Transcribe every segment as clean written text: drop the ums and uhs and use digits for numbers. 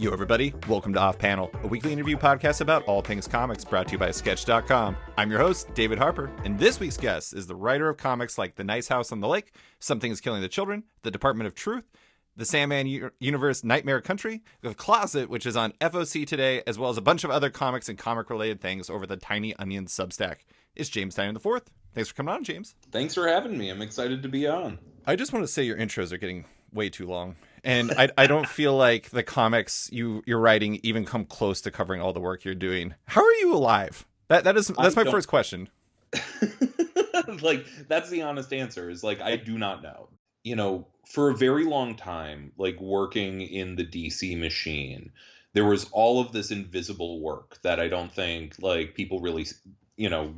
Yo, everybody. Welcome to Off Panel, a weekly interview podcast about all things comics brought to you by Sketch.com. I'm your host, David Harper, and this week's guest is the writer of comics like The Nice House on the Lake, Something is Killing the Children, The Department of Truth, The Sandman Universe Nightmare Country, The Closet, which is on FOC today, as well as a bunch of other comics and comic-related things over the Tiny Onion Substack. It's James Tynion IV. Thanks for coming on, James. Thanks for having me. I'm excited to be on. I just want to say your intros are getting way too long. And I don't feel like the comics you're writing even come close to covering all the work you're doing. How are you alive? That's my first question. Like, that's the honest answer, is like, I do not know. You know, for a very long time, like working in the DC machine, there was all of this invisible work that I don't think like people really,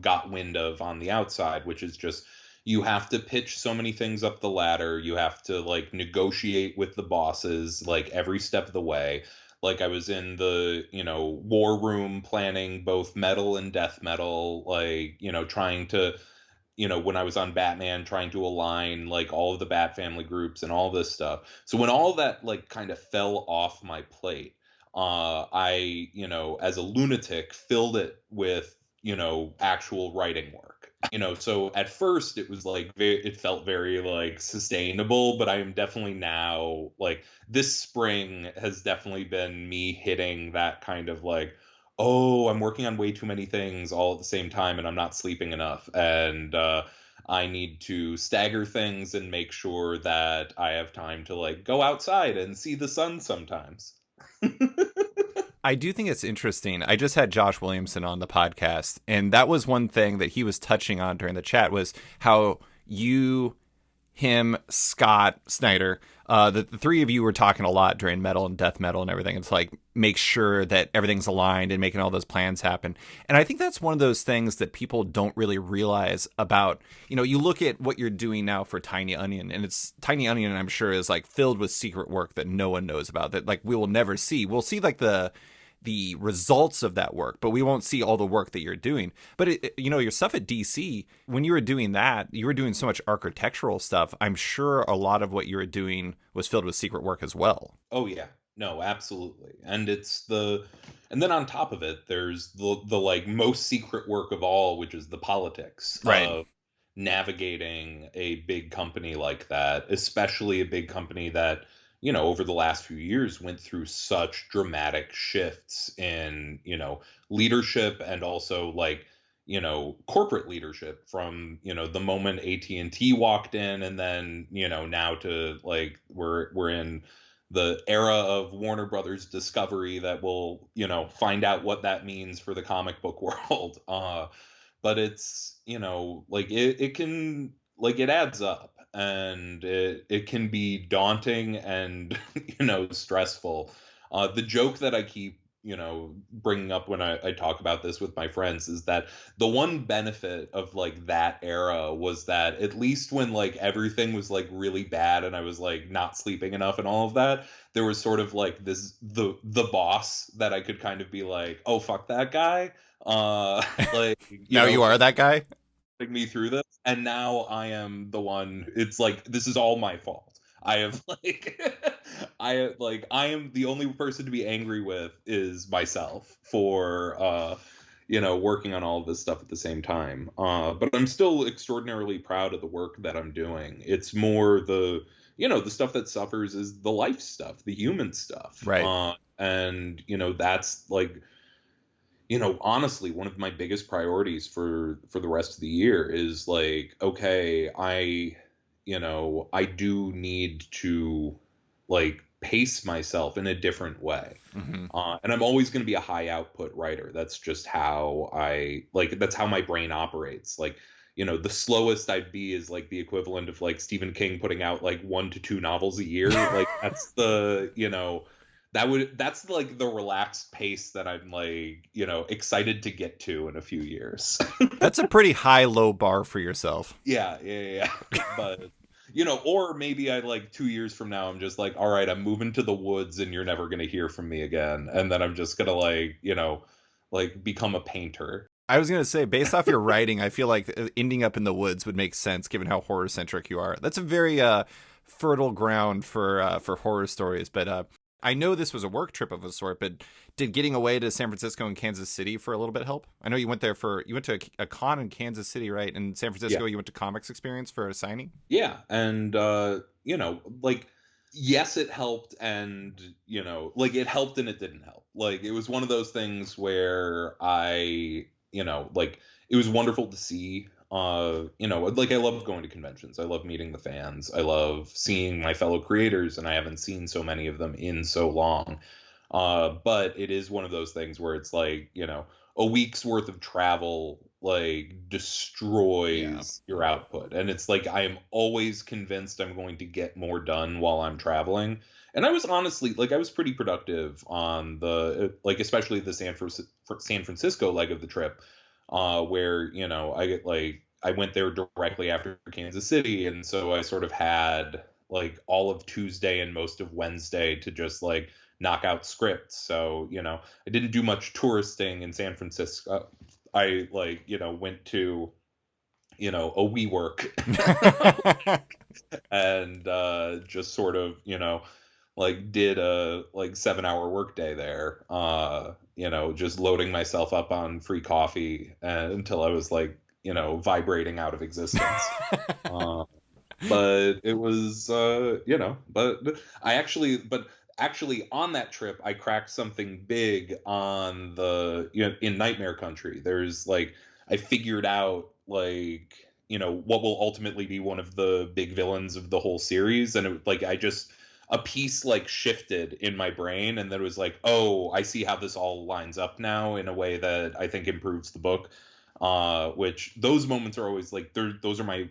got wind of on the outside, which is just, you have to pitch so many things up the ladder. You have to like negotiate with the bosses, like every step of the way. Like I was in the, war room planning both metal and death metal, like, trying to, when I was on Batman, trying to align like all of the Bat family groups and all this stuff. So when all that like kind of fell off my plate, I, as a lunatic, filled it with, actual writing work. So at first it was like, it felt very like sustainable, but I am definitely now like this spring has definitely been me hitting that kind of like, oh, I'm working on way too many things all at the same time and I'm not sleeping enough. And I need to stagger things and make sure that I have time to like go outside and see the sun sometimes. I do think it's interesting. I just had Josh Williamson on the podcast, and that was one thing that he was touching on during the chat was how you, him, Scott, Snyder, the three of you were talking a lot during metal and death metal and everything. It's like, make sure that everything's aligned and making all those plans happen. And I think that's one of those things that people don't really realize about, you look at what you're doing now for Tiny Onion, and it's Tiny Onion, I'm sure, is like filled with secret work that no one knows about, that like we will never see. We'll see like the results of that work, but we won't see all the work that you're doing. But your stuff at DC, when you were doing that, you were doing so much architectural stuff. I'm sure a lot of what you were doing was filled with secret work as well. Oh yeah, no, absolutely. And and then on top of it, there's the like most secret work of all, which is the politics of navigating a big company like that, especially a big company that, over the last few years went through such dramatic shifts in, leadership and also like, corporate leadership from, the moment AT&T walked in and then, now to like, we're in the era of Warner Brothers Discovery that will, find out what that means for the comic book world. But it's, like it can, like it adds up. And it can be daunting and, stressful. The joke that I keep, bringing up when I talk about this with my friends is that the one benefit of like that era was that at least when like everything was like really bad and I was like not sleeping enough and all of that, there was sort of like the boss that I could kind of be like, oh, fuck that guy. Like now you are that guy. Me through this, and now I am the one. It's like this is all my fault. I have like I am the only person to be angry with is myself for working on all of this stuff at the same time. But I'm still extraordinarily proud of the work that I'm doing. It's more the the stuff that suffers is the life stuff, the human stuff, right? And that's like. Honestly, one of my biggest priorities for the rest of the year is like, okay, I do need to like pace myself in a different way. Mm-hmm. And I'm always going to be a high output writer. That's just how that's how my brain operates. Like, the slowest I'd be is like the equivalent of like Stephen King putting out like 1 to 2 novels a year. Like that's the, that's like the relaxed pace that I'm like, excited to get to in a few years. That's a pretty high, low bar for yourself. Yeah. But, or maybe I like 2 years from now, I'm just like, all right, I'm moving to the woods and you're never going to hear from me again. And then I'm just going to like, like become a painter. I was going to say, based off your writing, I feel like ending up in the woods would make sense given how horror centric you are. That's a very fertile ground for horror stories. But I know this was a work trip of a sort, but did getting away to San Francisco and Kansas City for a little bit help? I know you went to a con in Kansas City, right? In San Yeah. Francisco, you went to Comics Experience for a signing? Yeah. And, like, yes, it helped. And, like, it helped and it didn't help. Like, it was one of those things where like, it was wonderful to see. Like, I love going to conventions. I love meeting the fans. I love seeing my fellow creators, and I haven't seen so many of them in so long. But it is one of those things where it's like, a week's worth of travel like Yeah. destroys your output. And it's like I am always convinced I'm going to get more done while I'm traveling. And I was honestly like I was pretty productive on the like especially the San Francisco leg of the trip, where I went there directly after Kansas City, and so I sort of had like all of Tuesday and most of Wednesday to just like knock out scripts. So, I didn't do much touristing in San Francisco. I went to, a WeWork and just sort of, like did a like 7-hour workday there, just loading myself up on free coffee until I was like, vibrating out of existence. uh, but it was but actually on that trip I cracked something big on the in Nightmare Country. There's like I figured out like what will ultimately be one of the big villains of the whole series, and I just a piece like shifted in my brain, and then it was like, oh, I see how this all lines up now in a way that I think improves the book. Which those moments are always like those are my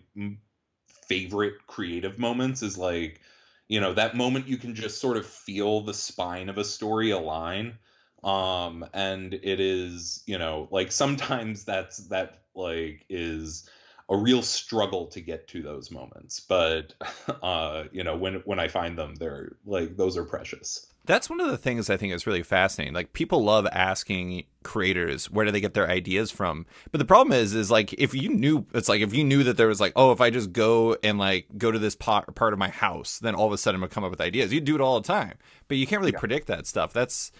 favorite creative moments, is like that moment you can just sort of feel the spine of a story align. And it is like sometimes that like is a real struggle to get to those moments, but when I find them, they're like those are precious. That's one of the things I think is really fascinating. Like people love asking creators where do they get their ideas from, but the problem is like if you knew, it's like if you knew that there was like, oh, if I just go and like go to this part of my house, then all of a sudden I'm gonna come up with ideas. You do it all the time, but you can't really predict that stuff. That's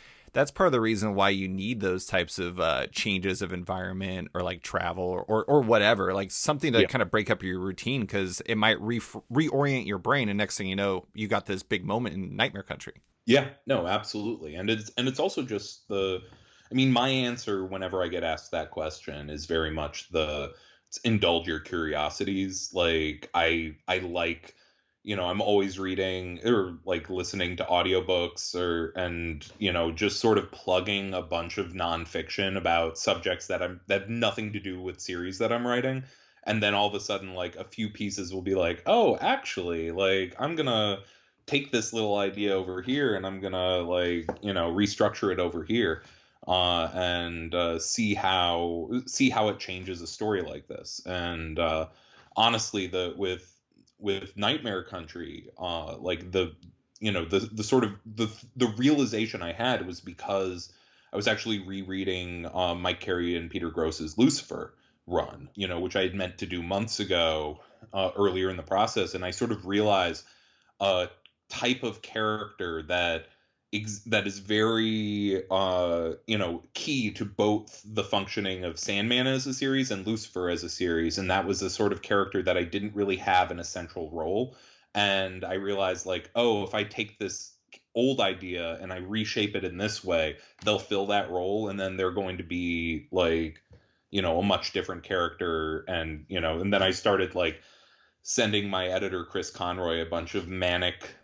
part of the reason why you need those types of changes of environment or like travel or whatever, like something to kind of break up your routine, because it might reorient your brain, and next thing you know, you got this big moment in Nightmare Country. Yeah, no, absolutely. And it's also just I mean, my answer whenever I get asked that question is very much it's indulge your curiosities. Like I like, I'm always reading or like listening to audiobooks and just sort of plugging a bunch of nonfiction about subjects that have nothing to do with series that I'm writing. And then all of a sudden, like a few pieces will be like, oh, actually, like I'm gonna take this little idea over here and I'm gonna like restructure it over here, and see how it changes a story like this. And honestly, with Nightmare Country, like the sort of the realization I had was because I was actually rereading Mike Carey and Peter Gross's Lucifer run, which I had meant to do months ago, earlier in the process, and I sort of realized type of character that is very key to both the functioning of Sandman as a series and Lucifer as a series, and that was the sort of character that I didn't really have in a central role. And I realized like, oh, if I take this old idea and I reshape it in this way, they'll fill that role, and then they're going to be like a much different character. And and then I started like sending my editor Chris Conroy a bunch of manic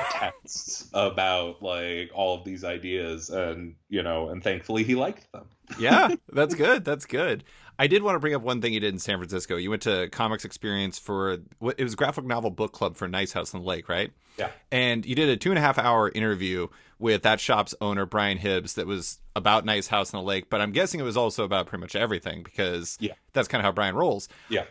texts about like all of these ideas, and and thankfully he liked them. Yeah, that's good. That's good. I did want to bring up one thing you did in San Francisco. You went to Comics Experience for what it was, graphic novel book club for Nice House on the Lake, right? Yeah. And you did a 2.5 hour interview with that shop's owner, Brian Hibbs, that was about Nice House on the Lake, but I'm guessing it was also about pretty much everything, because that's kind of how Brian rolls. Yeah.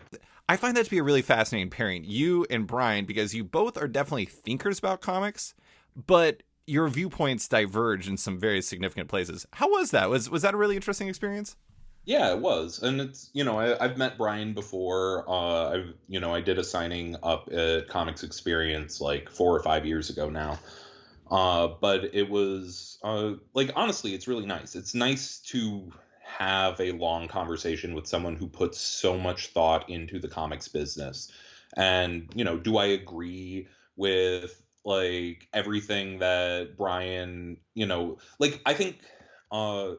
I find that to be a really fascinating pairing, you and Brian, because you both are definitely thinkers about comics, but your viewpoints diverge in some very significant places. How was that? Was that a really interesting experience? Yeah, it was. And it's, I've met Brian before. I did a signing up at Comics Experience like 4 or 5 years ago now. But it was like, honestly, it's really nice. It's nice to have a long conversation with someone who puts so much thought into the comics business. And, do I agree with like everything that Brian, like uh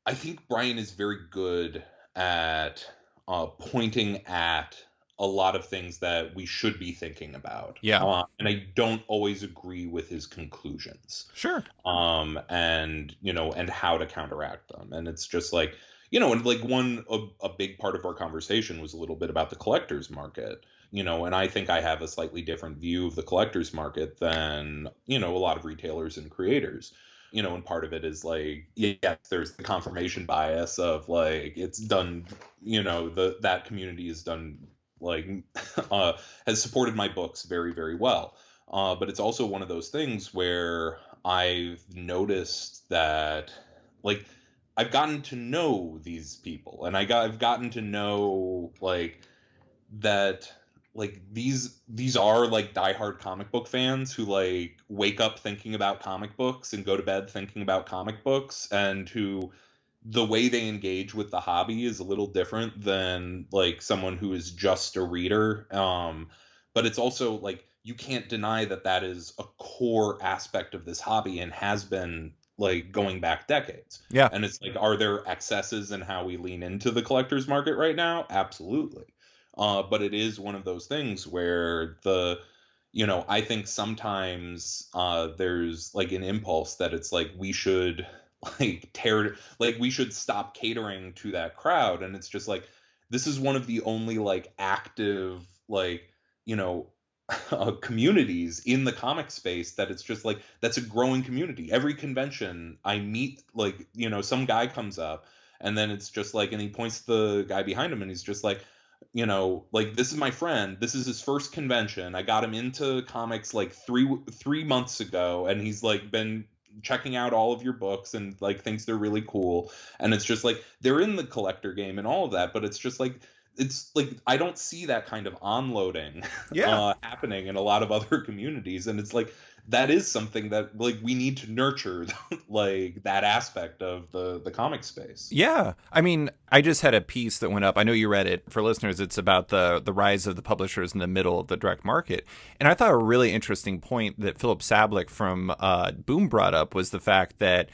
I think Brian is very good at pointing at a lot of things that we should be thinking about. Yeah. And I don't always agree with his conclusions. Sure. And how to counteract them. And it's just like, and like a big part of our conversation was a little bit about the collector's market. And I think I have a slightly different view of the collector's market than, a lot of retailers and creators. And part of it is like, yeah, there's the confirmation bias of like, it's done, that community is done like, has supported my books very, very well. But it's also one of those things where I've noticed that, like, I've gotten to know these people, and I've gotten to know like that, like these are like diehard comic book fans who like wake up thinking about comic books and go to bed thinking about comic books, and who the way they engage with the hobby is a little different than like someone who is just a reader. But it's also like, you can't deny that that is a core aspect of this hobby and has been like going back decades. Yeah. And it's like, are there excesses in how we lean into the collector's market right now? Absolutely. But it is one of those things where I think sometimes there's like an impulse that it's like we should we should stop catering to that crowd. And it's just like, this is one of the only like active like, you know, communities in the comic space that it's just like, that's a growing community. Every convention I meet, like, some guy comes up, and then it's just like, and he points to the guy behind him, and he's just like, like, this is my friend. This is his first convention. I got him into comics like three months ago, and he's like been checking out all of your books and like thinks they're really cool. And it's just like, they're in the collector game and all of that, but it's like I don't see that kind of onloading Yeah. happening in a lot of other communities. And it's like, that is something that like we need to nurture, like that aspect of the comic space. Yeah. I mean, I just had a piece that went up. I know you read it. For listeners, it's about the rise of the publishers in the middle of the direct market. And I thought a really interesting point that Philip Sablick from Boom brought up was the fact that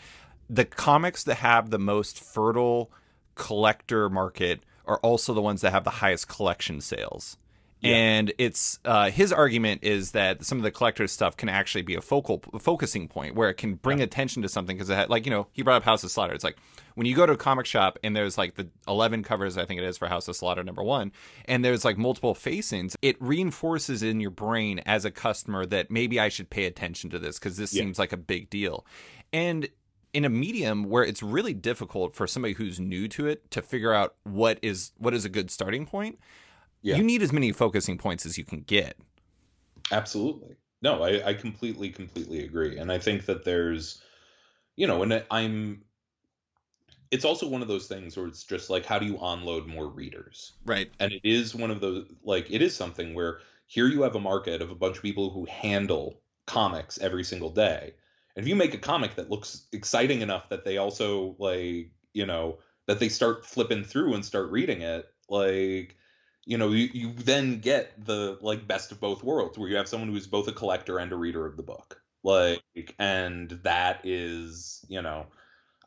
the comics that have the most fertile collector market are also the ones that have the highest collection sales. Yeah. And it's his argument is that some of the collector's stuff can actually be a focusing point where it can bring attention to something, because it had, like, he brought up House of Slaughter. It's like when you go to a comic shop and there's like the 11 covers, I think it is, for House of Slaughter #1, and there's like multiple facings, it reinforces in your brain as a customer that maybe I should pay attention to this because this seems like a big deal. And in a medium where it's really difficult for somebody who's new to it to figure out what is a good starting point, you need as many focusing points as you can get. Absolutely. No, I completely agree. And I think that there's, it's also one of those things where it's just like, how do you onload more readers? Right. And it is one of those, like, it is something where here you have a market of a bunch of people who handle comics every single day. And if you make a comic that looks exciting enough that they also like, that they start flipping through and start reading it, like, you then get the like best of both worlds, where you have someone who's both a collector and a reader of the book. Like, and that is,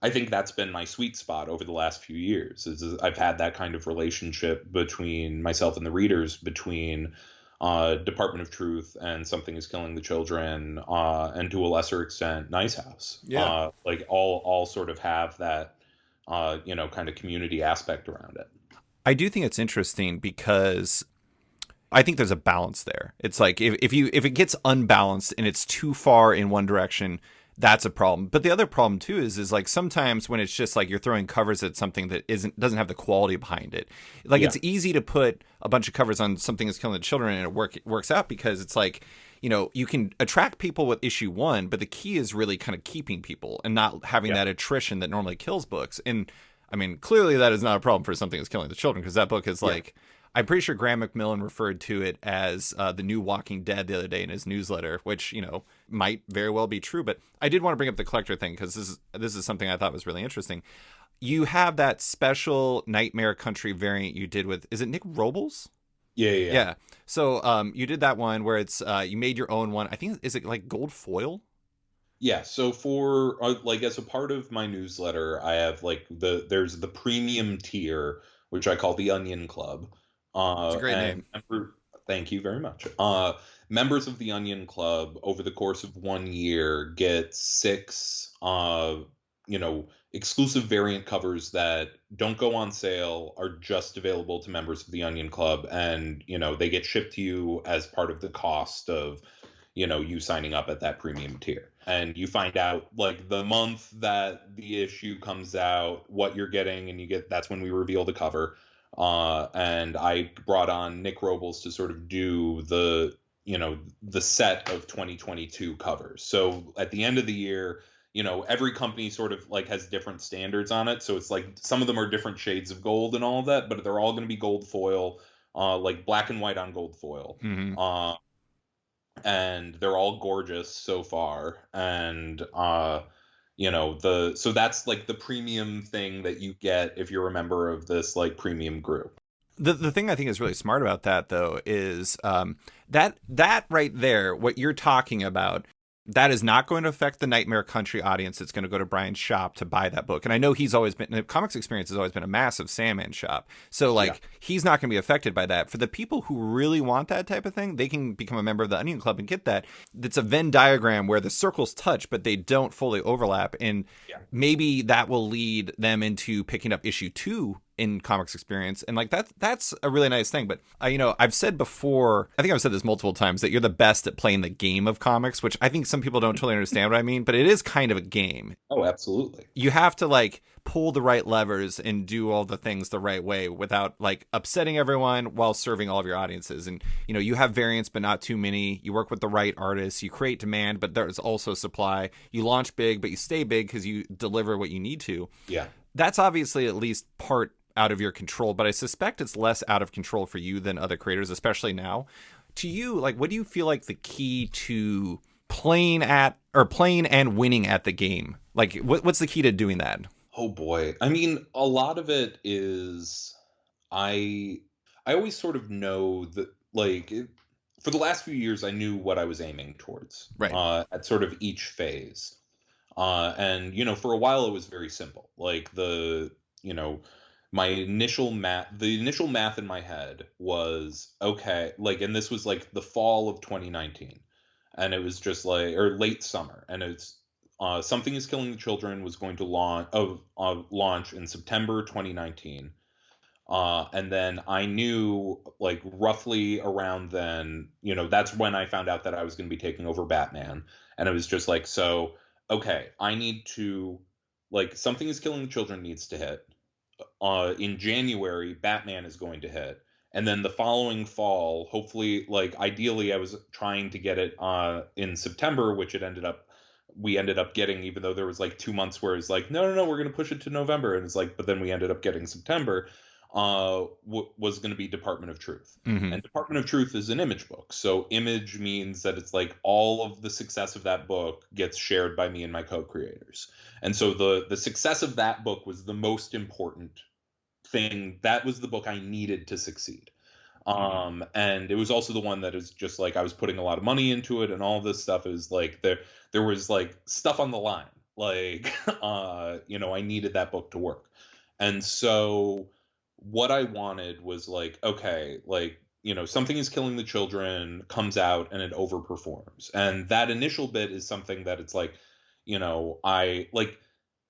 I think that's been my sweet spot over the last few years. Is I've had that kind of relationship between myself and the readers, between Department of Truth and Something Is Killing the Children, and to a lesser extent, Nice House. Yeah. Like all sort of have that, kind of community aspect around it. I do think it's interesting because I think there's a balance there. It's like if it gets unbalanced and it's too far in one direction, that's a problem. But the other problem too is like sometimes when it's just like you're throwing covers at something that doesn't have the quality behind it. Like it's easy to put a bunch of covers on Something Is Killing the Children and it works out because it's like, you can attract people with issue 1, but the key is really kind of keeping people and not having that attrition that normally kills books. And I mean, clearly that is not a problem for Something Is Killing the Children, because that book is like I'm pretty sure Graham McMillan referred to it as the new Walking Dead the other day in his newsletter, which, you know, might very well be true. But I did want to bring up the collector thing because this is something I thought was really interesting. You have that special Nightmare Country variant you did with, is it Nick Robles? Yeah. So you did that one where it's you made your own one. I think, is it like gold foil? Yeah, so for like as a part of my newsletter, I have like there's the premium tier, which I call the Onion Club. It's a great And name. thank you very much. Members of the Onion Club over the course of 1 year get six you know, exclusive variant covers that don't go on sale, are just available to members of the Onion Club, and you know, they get shipped to you as part of the cost of, you know, you signing up at that premium tier. And you find out like the month that the issue comes out what you're getting, and you get, that's when we reveal the cover. And I brought on Nick Robles to sort of do the, you know, the set of 2022 covers. So at the end of the year, you know, every company sort of like has different standards on it, so it's like some of them are different shades of gold and all of that, but they're all going to be gold foil, like black and white on gold foil. Mm-hmm. And they're all gorgeous so far. And you know, the so that's like the premium thing that you get if you're a member of this like premium group. The thing I think is really smart about that though is that right there, what you're talking about, that is not going to affect the Nightmare Country audience that's going to go to Brian's shop to buy that book. And I know he's always been, Comics Experience has always been a massive Sandman shop. So, like, he's not going to be affected by that. For the people who really want that type of thing, they can become a member of the Onion Club and get that. It's a Venn diagram where the circles touch, but they don't fully overlap. And maybe that will lead them into picking up issue 2 in Comics Experience, and like that's a really nice thing. But you know, I've said before, I think I've said this multiple times, that you're the best at playing the game of comics, which I think some people don't totally understand what I mean, but it is kind of a game. Oh, absolutely. You have to like pull the right levers and do all the things the right way without like upsetting everyone while serving all of your audiences. And you know, you have variants but not too many. You work with the right artists, you create demand but there's also supply. You launch big but you stay big because you deliver what you need to. Yeah, that's obviously at least part out of your control, but I suspect it's less out of control for you than other creators, especially now. To you, like, what do you feel like the key to playing and winning at the game? Like, what's the key to doing that? Oh boy. I mean, a lot of it is I always sort of know that like for the last few years I knew what I was aiming towards. Right. At sort of each phase. And you know, for a while it was very simple. Like you know, the initial math in my head was okay, like, and this was like the fall of 2019, and it was just like, or late summer, and it's Something is Killing the Children was going to launch in September 2019. And then I knew like roughly around then, you know, that's when I found out that I was going to be taking over Batman. And it was just like, so, okay, I need to, like, Something is Killing the Children needs to hit. In January, Batman is going to hit. And then the following fall, hopefully, like, ideally, I was trying to get it in September, which we ended up getting, even though there was like 2 months where it's like, no, we're going to push it to November. And it's like, but then we ended up getting September. Was going to be Department of Truth. Mm-hmm. And Department of Truth is an Image book. So Image means that it's like all of the success of that book gets shared by me and my co-creators. And so the success of that book was the most important thing. That was the book I needed to succeed. And it was also the one that is just like, I was putting a lot of money into it, and all this stuff is like, there was like stuff on the line. Like, you know, I needed that book to work. And so what I wanted was like, okay, like, you know, Something is Killing the Children comes out and it overperforms. And that initial bit is something that it's like, you know, I like,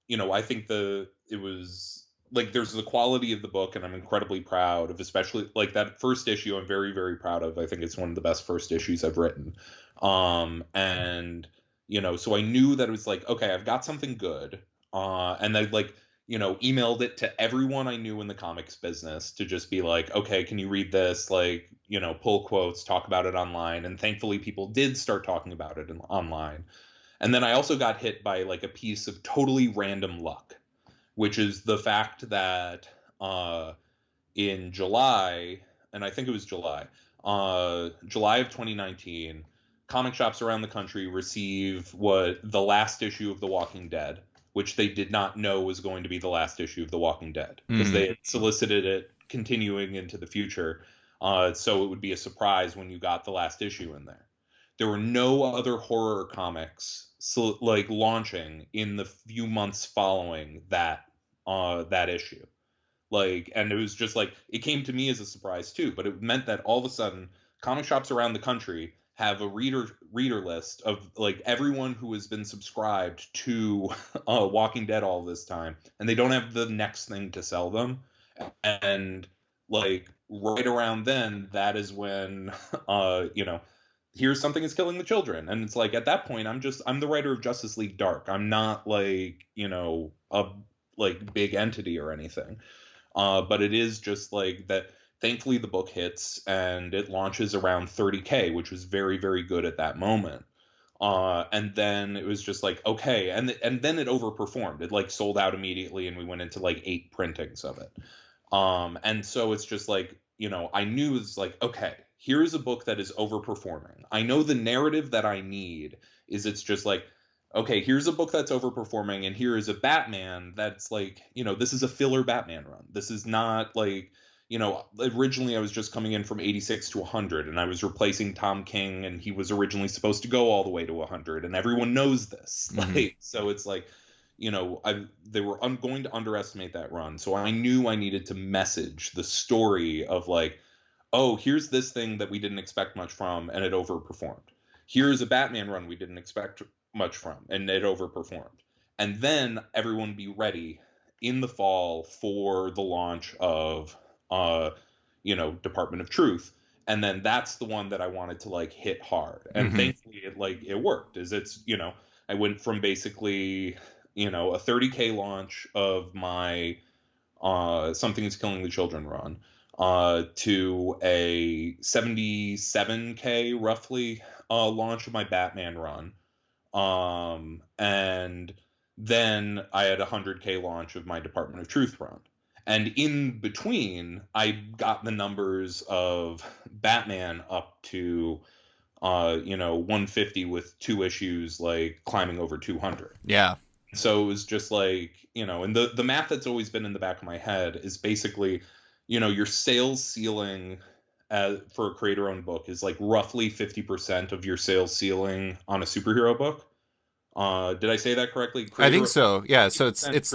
you know, I think it was like, there's the quality of the book, and I'm incredibly proud of, especially like that first issue. I'm very, very proud of. I think it's one of the best first issues I've written. And, you know, so I knew that it was like, okay, I've got something good. And I like, you know, emailed it to everyone I knew in the comics business to just be like, okay, can you read this? Like, you know, pull quotes, talk about it online. And thankfully people did start talking about it online. And then I also got hit by like a piece of totally random luck, which is the fact that in July, and I think it was July of 2019, comic shops around the country receive the last issue of The Walking Dead, which they did not know was going to be the last issue of The Walking Dead, because they had solicited it continuing into the future, so it would be a surprise when you got the last issue in there. There were no other horror comics launching in the few months following that issue. And it was just it came to me as a surprise too, but it meant that all of a sudden comic shops around the country have a reader list of everyone who has been subscribed to Walking Dead all this time, and they don't have the next thing to sell them. And right around then, that is when Here's Something Is Killing the Children, and it's at that point I'm the writer of Justice League Dark. I'm not a big entity or anything. But it is just that. Thankfully, the book hits and it launches around 30K, which was very, very good at that moment. And then it was just okay. And then it overperformed. It sold out immediately, and we went into 8 printings of it. And so it's just I knew it's okay, here's a book that is overperforming. I know the narrative that I need is it's just okay, here's a book that's overperforming, and here is a Batman that's this is a filler Batman run. This is not originally I was just coming in from 86 to 100, and I was replacing Tom King, and he was originally supposed to go all the way to 100, and everyone knows this. So it's they were going to underestimate that run. So I knew I needed to message the story of oh, here's this thing that we didn't expect much from, and it overperformed. Here's a Batman run we didn't expect much from, and it overperformed. And then everyone be ready in the fall for the launch of Department of Truth. And then that's the one that I wanted to hit hard. And thankfully it worked. I went from basically a 30K launch of my Something Is Killing the Children run to a 77K roughly launch of my Batman run. And then I had a 100K launch of my Department of Truth run. And in between, I got the numbers of Batman up to, 150 with 2 issues, climbing over 200. Yeah. So it was just and the math that's always been in the back of my head is basically, your sales ceiling for a creator-owned book is roughly 50% of your sales ceiling on a superhero book. Did I say that correctly? I think so. Yeah. So it's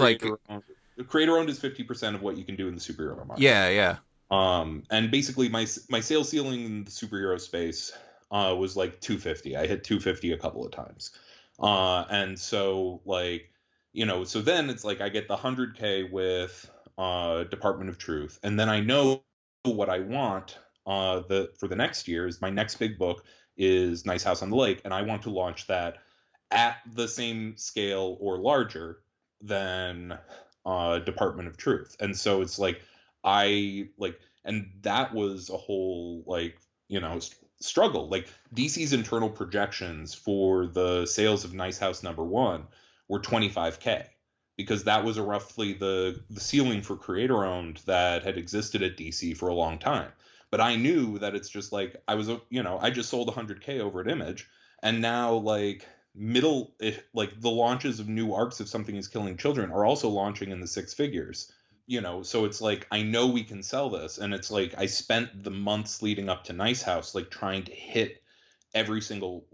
creator-owned is 50% of what you can do in the superhero market. Yeah. And basically my sales ceiling in the superhero space was 250. I hit 250 a couple of times. And so so then it's I get the 100K with Department of Truth, and then I know what I want for the next year is my next big book is Nice House on the Lake, and I want to launch that at the same scale or larger than Department of Truth. And so it's and that was a whole struggle. DC's internal projections for the sales of Nice House #1 were 25K, because that was roughly the ceiling for creator owned that had existed at DC for a long time. But I knew that it's just I just sold 100K over at Image, and now the launches of new arcs of Something Is Killing Children are also launching in the 6 figures. So it's I know we can sell this, and it's I spent the months leading up to Nice House trying to hit every single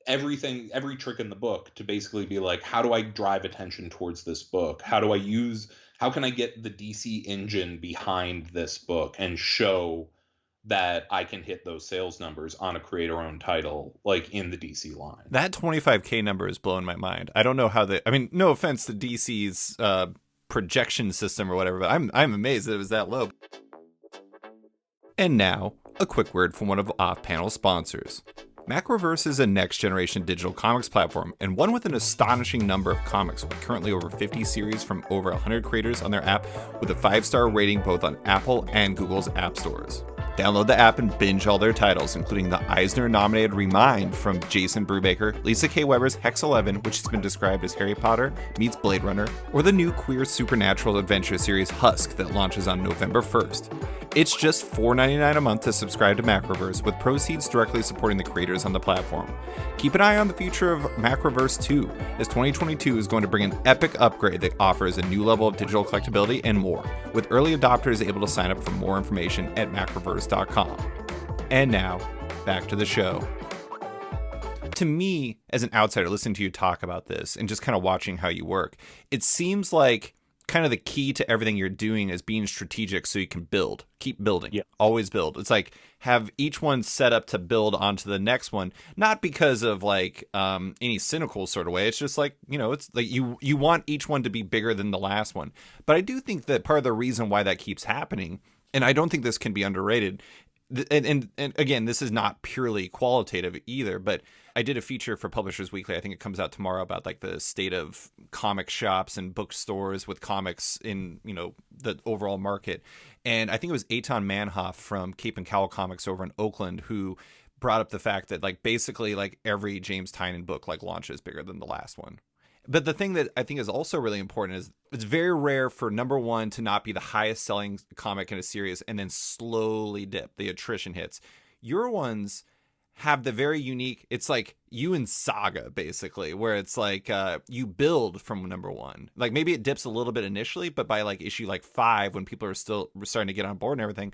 everything, every trick in the book to basically be how do I drive attention towards this book? How can I get the DC engine behind this book and show that I can hit those sales numbers on a creator-owned title in the DC line? That 25K number is blowing my mind. I don't know how no offense to DC's projection system or whatever, but I'm amazed that it was that low. And now, a quick word from one of off-panel sponsors. Macroverse is a next-generation digital comics platform, and one with an astonishing number of comics, with currently over 50 series from over 100 creators on their app, with a 5-star rating both on Apple and Google's app stores. Download the app and binge all their titles, including the Eisner-nominated Remind from Jason Brubaker, Lisa K. Weber's Hex 11, which has been described as Harry Potter meets Blade Runner, or the new queer supernatural adventure series Husk that launches on November 1st. It's just $4.99 a month to subscribe to Macroverse, with proceeds directly supporting the creators on the platform. Keep an eye on the future of Macroverse 2, as 2022 is going to bring an epic upgrade that offers a new level of digital collectability and more, with early adopters able to sign up for more information at macroverse.com. And now, back to the show. To me, as an outsider, listening to you talk about this and just kind of watching how you work, it seems like kind of the key to everything you're doing is being strategic so you can build, keep building, always build. It's like have each one set up to build onto the next one, not because of like any cynical sort of way. It's just like, you know, it's like you want each one to be bigger than the last one. But I do think that part of the reason why that keeps happening, and I don't think this can be underrated, and again, this is not purely qualitative either, but I did a feature for Publishers Weekly. I think it comes out tomorrow about like the state of comic shops and bookstores with comics in, you know, the overall market. And I think it was Eitan Manhoff from Cape and Cowl Comics over in Oakland who brought up the fact that like basically like every James Tynion book like launches bigger than the last one. But the thing that I think is also really important is it's very rare for number one to not be the highest selling comic in a series and then slowly dip. The attrition hits. Your ones have the very unique, it's like you in Saga basically, where it's like you build from number one. Like maybe it dips a little bit initially, but by like issue like 5 when people are still starting to get on board and everything.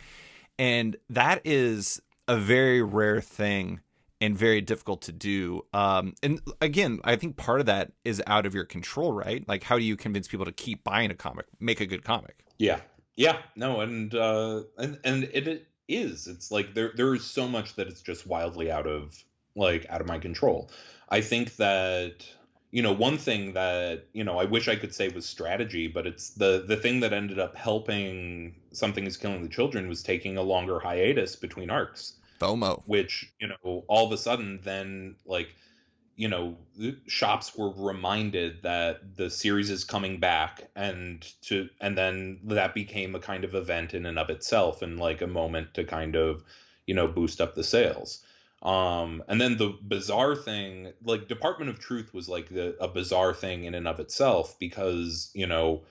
And that is a very rare thing and very difficult to do. And again, I think part of that is out of your control, right? Like, how do you convince people to keep buying a comic, make a good comic? Yeah, no, and it is. It's like there is so much that it's just wildly out of my control. I think that, you know, one thing that, you know, I wish I could say was strategy, but it's the thing that ended up helping Something Is Killing the Children was taking a longer hiatus between arcs. FOMO. Which, you know, all of a sudden then, like, you know, the shops were reminded that the series is coming back, and then that became a kind of event in and of itself, and like a moment to kind of, you know, boost up the sales. And then the bizarre thing, like Department of Truth was like a bizarre thing in and of itself, because, you know,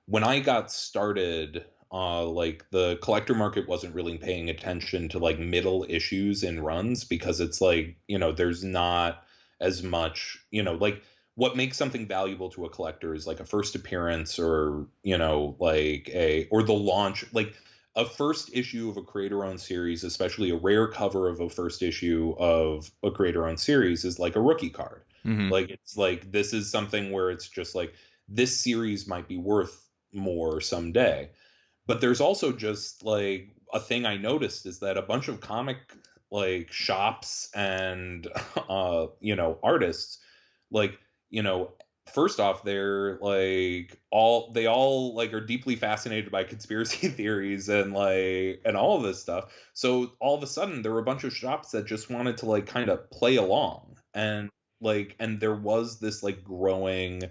when I got started, like the collector market wasn't really paying attention to like middle issues in runs, because it's like, you know, there's not as much, you know, like what makes something valuable to a collector is like a first appearance, or, you know, like or the launch, like a first issue of a creator-owned series, especially a rare cover of a first issue of a creator-owned series, is like a rookie card. Mm-hmm. Like, it's like, this is something where it's just like, this series might be worth more someday. But there's also just like a thing I noticed is that a bunch of comic like shops and you know, artists, like, you know, first off, they're like they all like are deeply fascinated by conspiracy theories and all of this stuff. So all of a sudden there were a bunch of shops that just wanted to like kind of play along, and there was this like growing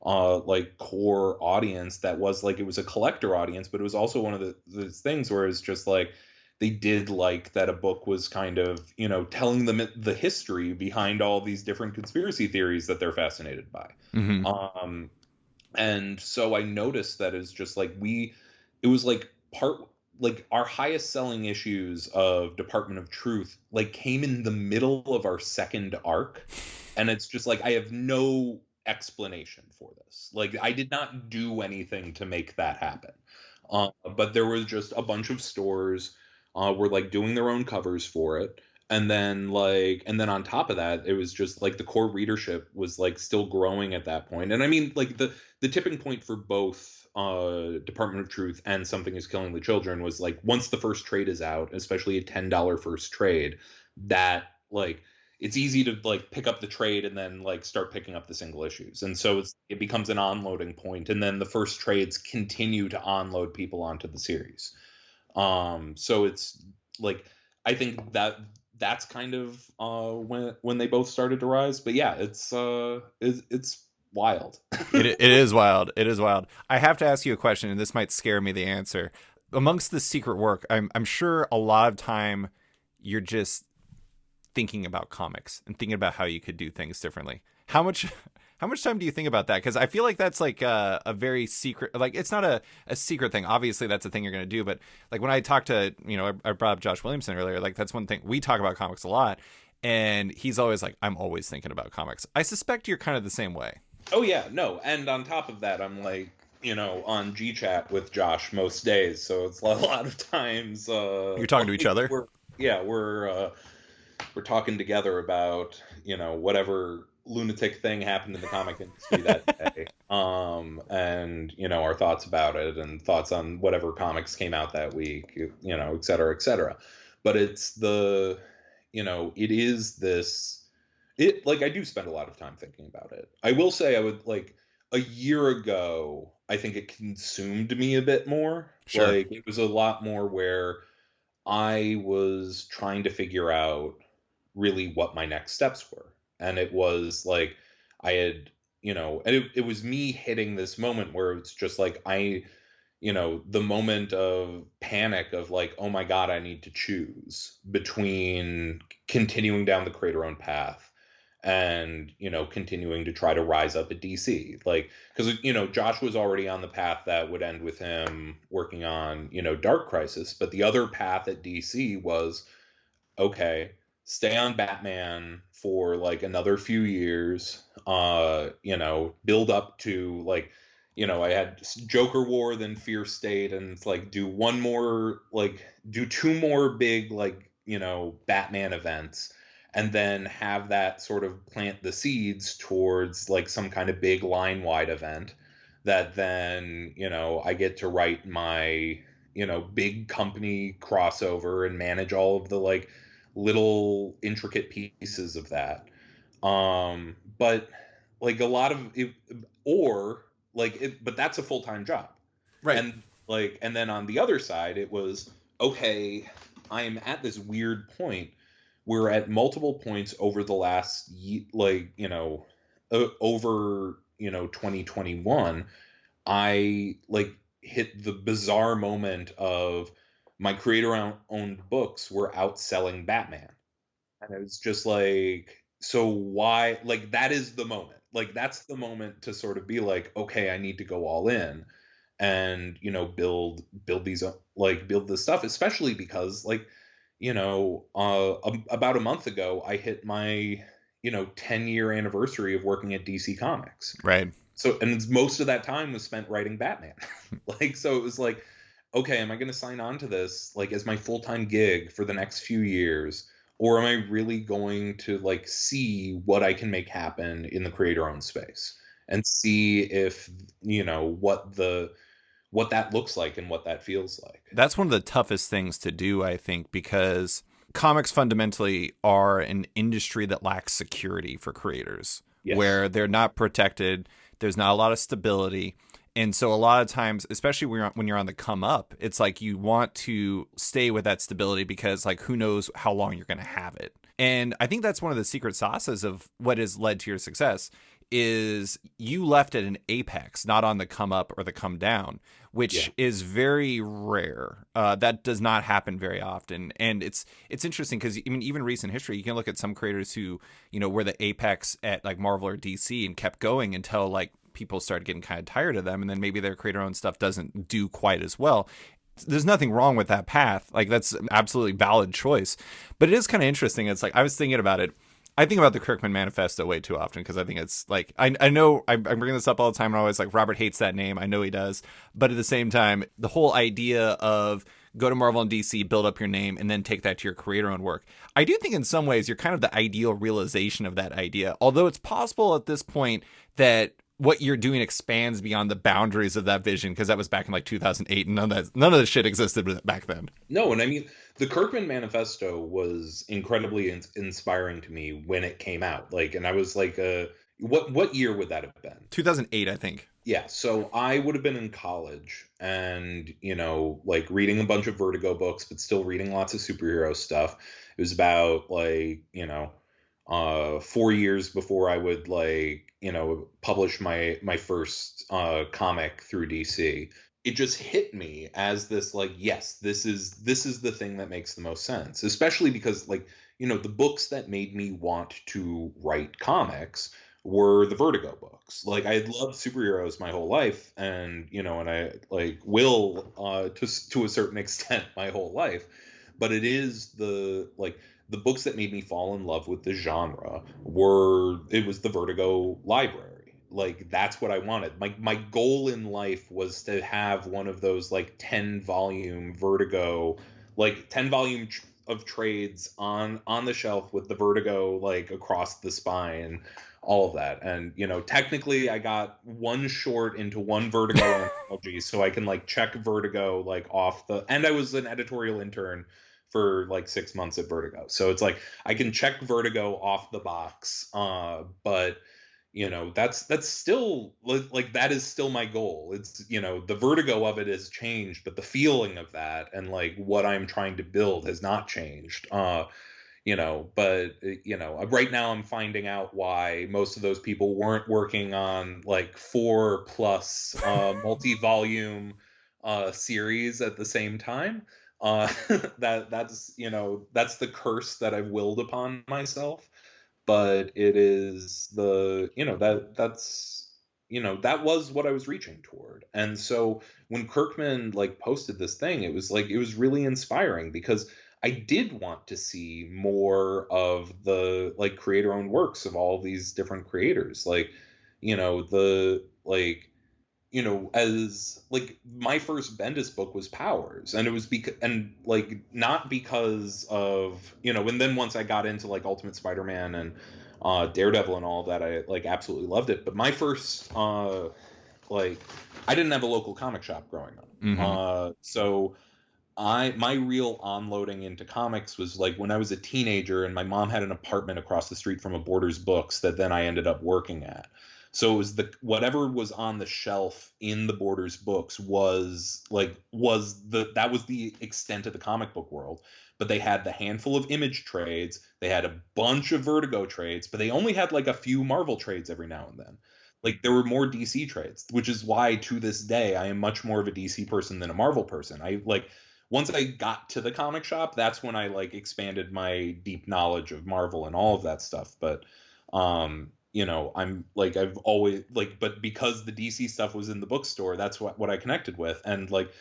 like core audience that was like, it was a collector audience, but it was also one of those things where it's just like they did like that a book was kind of, you know, telling them the history behind all these different conspiracy theories that they're fascinated by. Mm-hmm. And so I noticed that it's just like it was like our highest selling issues of Department of Truth like came in the middle of our second arc, and it's just like I have no explanation for this. Like, I did not do anything to make that happen. But there was just a bunch of stores were like doing their own covers for it. And then on top of that, it was just like the core readership was like still growing at that point. And I mean, like the tipping point for both Department of Truth and Something Is Killing the Children was like, once the first trade is out, especially a $10 first trade, that like it's easy to like pick up the trade and then like start picking up the single issues. And so it becomes an onloading point, and then the first trades continue to onload people onto the series. So it's like, I think that's kind of when they both started to rise. But yeah, it's wild. It is wild. It is wild. I have to ask you a question, and this might scare me, the answer. amongst the secret work, I'm sure a lot of time you're just thinking about comics and thinking about how you could do things differently. How much time do you think about that? Because I feel like that's like a very secret, like it's not a secret thing. Obviously, that's a thing you're going to do. But like when I talked to, I brought up Josh Williamson earlier, like that's one thing we talk about comics a lot. And he's always like, I'm always thinking about comics. I suspect you're kind of the same way. Oh yeah, no. And on top of that, I'm like, on GChat with Josh most days. So it's a lot of times you're talking to each other. We're talking together about, whatever lunatic thing happened in the comic industry that day. And, our thoughts about it and thoughts on whatever comics came out that week, et cetera, et cetera. But it's it is this, I do spend a lot of time thinking about it. I will say I would like a year ago, I think it consumed me a bit more. Sure. Like it was a lot more where I was trying to figure out really what my next steps were. And it was like I had, and it was me hitting this moment where it's just like the moment of panic of like, oh my God, I need to choose between continuing down the creator owned path and, continuing to try to rise up at DC. Like, because, Josh was already on the path that would end with him working on, Dark Crisis. But the other path at DC was, okay, stay on Batman for like another few years, build up to like, I had Joker War, then Fear State, and it's like do two more big Batman events, and then have that sort of plant the seeds towards like some kind of big line wide event that then I get to write my big company crossover and manage all of the like little intricate pieces of that. But like a lot of it, but that's a full-time job. Right. And then on the other side, it was, okay, I'm at this weird point where at multiple points over the last, over, 2021, I hit the bizarre moment of my creator owned books were outselling Batman. And it was just like, so why, that is the moment. That's the moment to sort of be like, okay, I need to go all in and, build these, build this stuff, especially because about a month ago, I hit my, 10-year anniversary of working at DC Comics. Right. So, and most of that time was spent writing Batman. So it was like, okay, am I going to sign on to this as my full-time gig for the next few years? Or am I really going to see what I can make happen in the creator-owned space and see if, what that looks like and what that feels like? That's one of the toughest things to do, I think, because comics fundamentally are an industry that lacks security for creators, Yes. Where they're not protected. There's not a lot of stability. And so a lot of times, especially when you're on the come up, it's like you want to stay with that stability because who knows how long you're going to have it. And I think that's one of the secret sauces of what has led to your success is you left at an apex, not on the come up or the come down, which is very rare. That does not happen very often. And it's interesting because even recent history, you can look at some creators who, were the apex at Marvel or DC and kept going until people started getting kind of tired of them. And then maybe their creator owned stuff doesn't do quite as well. There's nothing wrong with that path. That's an absolutely valid choice. But it is kind of interesting. It's I was thinking about it. I think about the Kirkman Manifesto way too often because I think it's I know I'm bringing this up all the time and always Robert hates that name. I know he does. But at the same time, the whole idea of go to Marvel and DC, build up your name, and then take that to your creator-owned work. I do think in some ways you're kind of the ideal realization of that idea. Although it's possible at this point that what you're doing expands beyond the boundaries of that vision because that was back in 2008 and none of this shit existed back then. No, and I mean the Kirkman Manifesto was incredibly inspiring to me when it came out. And I was what year would that have been? 2008, I think. Yeah, so I would have been in college and, reading a bunch of Vertigo books, but still reading lots of superhero stuff. It was about 4 years before I would publish my first comic through DC. it just hit me as this, like, yes, this is the thing that makes the most sense, especially because, like, the books that made me want to write comics were the Vertigo books. Like, I had loved superheroes my whole life, and and I, like, will, to a certain extent, my whole life, but the books that made me fall in love with the genre it was the Vertigo library. Like, that's what I wanted. My goal in life was to have one of those, like, 10 volume Vertigo, like 10 volume of trades on the shelf with the Vertigo, like, across the spine, all of that. And technically I got one short into one Vertigo anthology, so I can, like, check Vertigo, like, off the, and I was an editorial intern for like 6 months at Vertigo. So it's like I can check Vertigo off the box. But that's still, like, that is still my goal. It's, the Vertigo of it has changed, but the feeling of that and, like, what I'm trying to build has not changed. But right now I'm finding out why most of those people weren't working on, like, 4+ multi-volume series at the same time. That's the curse that I've willed upon myself. But it is the you know that's that was what I was reaching toward. And so when Kirkman, like, posted this thing, it was like, it was really inspiring, because I did want to see more of the, like, creator owned works of all these different creators. Like, the, like, as, like, my first Bendis book was Powers, and it was because, and, like, not because of, and then once I got into, like, Ultimate Spider-Man and Daredevil and all of that, I, like, absolutely loved it. But my first, like, I didn't have a local comic shop growing up. So my real onloading into comics was, like, when I was a teenager, and my mom had an apartment across the street from a Borders Books that then I ended up working at. So it was whatever was on the shelf in the Borders Books that was the extent of the comic book world. But they had the handful of Image trades, they had a bunch of Vertigo trades, but they only had, like, a few Marvel trades every now and then. Like, there were more DC trades, which is why to this day I am much more of a DC person than a Marvel person. I, like, once I got to the comic shop, that's when I, like, expanded my deep knowledge of Marvel and all of that stuff. But I'm, like, I've always, like, but because the DC stuff was in the bookstore, that's what I connected with. And, like,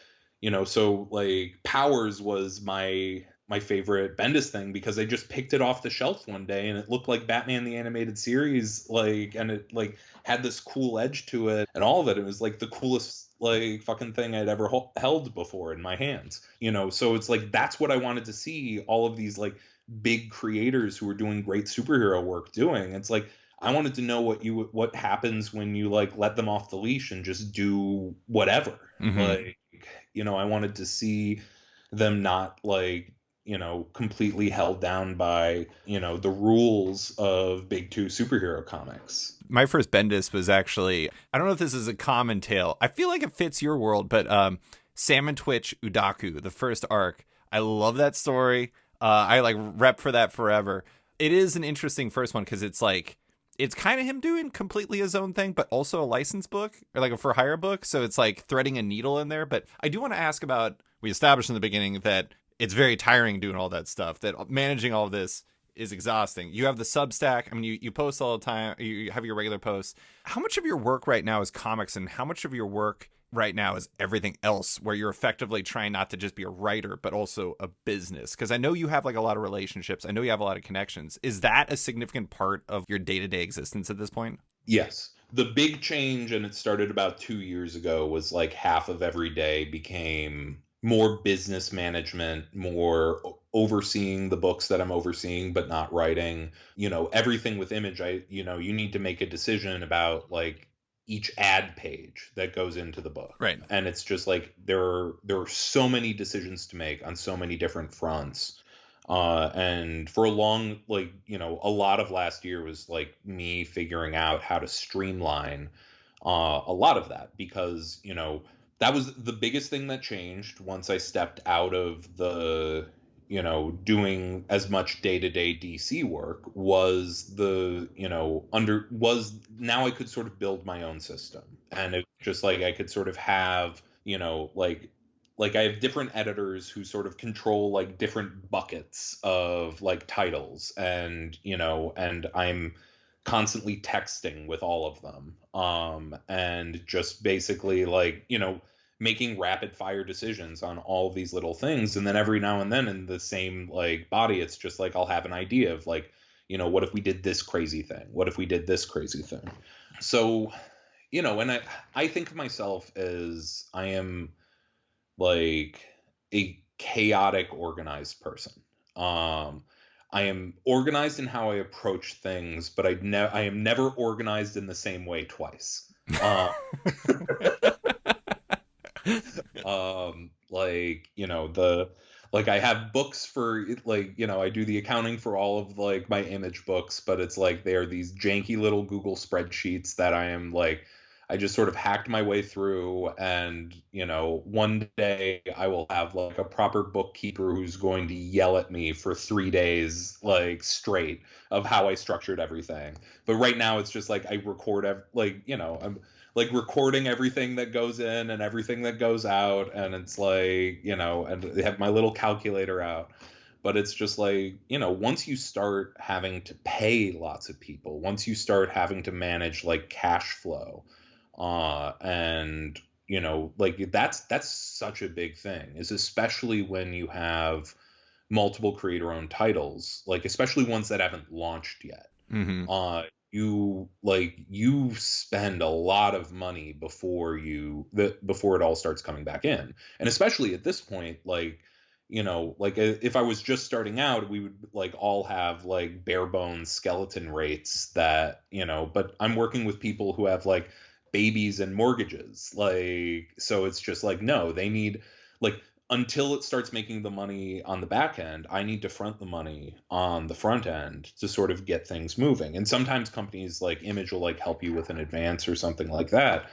so, like, Powers was my favorite Bendis thing, because I just picked it off the shelf one day and it looked like Batman the Animated Series, like, and it, like, had this cool edge to it and all of it. It was, like, the coolest, like, fucking thing I'd ever held before in my hands. So it's like, that's what I wanted to see all of these, like, big creators who were doing great superhero work doing. It's like, I wanted to know what happens when you, like, let them off the leash and just do whatever. Like, I wanted to see them not, like, completely held down by, the rules of big two superhero comics. My first Bendis was actually, I don't know if this is a common tale. I feel like it fits your world, but Salmon Twitch Udaku, the first arc. I love that story. I, like, rep for that forever. It is an interesting first one because it's like, it's kind of him doing completely his own thing, but also a licensed book, or like a for hire book. So it's like threading a needle in there. But I do want to ask about, we established in the beginning that it's very tiring doing all that stuff, that managing all of this is exhausting. You have the Substack. I mean, you post all the time. You have your regular posts. How much of your work right now is comics, and how much of your work right now is everything else, where you're effectively trying not to just be a writer, but also a business? Because I know you have, like, a lot of relationships. I know you have a lot of connections. Is that a significant part of your day-to-day existence at this point? Yes. The big change, and it started about 2 years ago, was, like, half of every day became more business management, more overseeing the books that I'm overseeing but not writing. Everything with Image, you need to make a decision about, like, each ad page that goes into the book. Right. And it's just like there are so many decisions to make on so many different fronts. And for a long, like, a lot of last year was, like, me figuring out how to streamline a lot of that, because that was the biggest thing that changed once I stepped out of the doing as much day-to-day DC work. Was now I could sort of build my own system, and it just, like, I could sort of have you know, like I have different editors who sort of control like different buckets of like titles, and you know, and I'm constantly texting with all of them, and just basically like, you know, making rapid fire decisions on all of these little things. And then every now and then in the same like body, it's just like I'll have an idea of like, you know, what if we did this crazy thing? What if we did this crazy thing? So, you know, and I think of myself as I am like a chaotic organized person. I am organized in how I approach things, but I am never organized in the same way twice. Uh, like, you know, like I have books for like, you know, I do the accounting for all of like my image books, but it's like they're these janky little Google spreadsheets that I am like, I just sort of hacked my way through. And, you know, one day I will have like a proper bookkeeper who's going to yell at me for 3 days, like straight, of how I structured everything. But right now it's just like I record, like, you know, I'm like recording everything that goes in and everything that goes out. And it's like, you know, and they have my little calculator out. But it's just like, you know, once you start having to pay lots of people, once you start having to manage like cash flow, and you know, like that's such a big thing, is especially when you have multiple creator owned titles, like especially ones that haven't launched yet. Mm-hmm. You spend a lot of money before before it all starts coming back in. And especially at this point, like, you know, like if I was just starting out, we would like all have like bare bones skeleton rates that, you know, but I'm working with people who have like babies and mortgages. Like, so it's just like, no, they need like, until it starts making the money on the back end, I need to front the money on the front end to sort of get things moving. And sometimes companies like Image will like help you with an advance or something like that.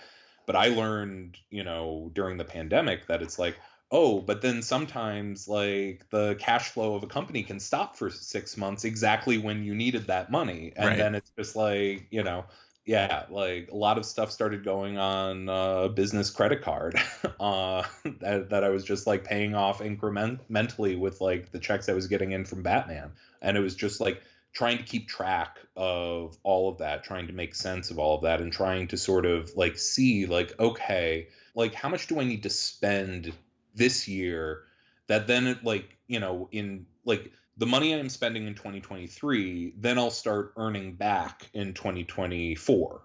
But I learned, you know, during the pandemic that it's like, oh, but then sometimes like the cash flow of a company can stop for 6 months exactly when you needed that money. And Right. then it's just like, you know, yeah, like a lot of stuff started going on a business credit card, that I was just like paying off incrementally with like the checks I was getting in from Batman. And it was just like trying to keep track of all of that, trying to make sense of all of that, and trying to sort of like see like, okay, like how much do I need to spend this year that then it, like, you know, in like the money I'm spending in 2023, then I'll start earning back in 2024,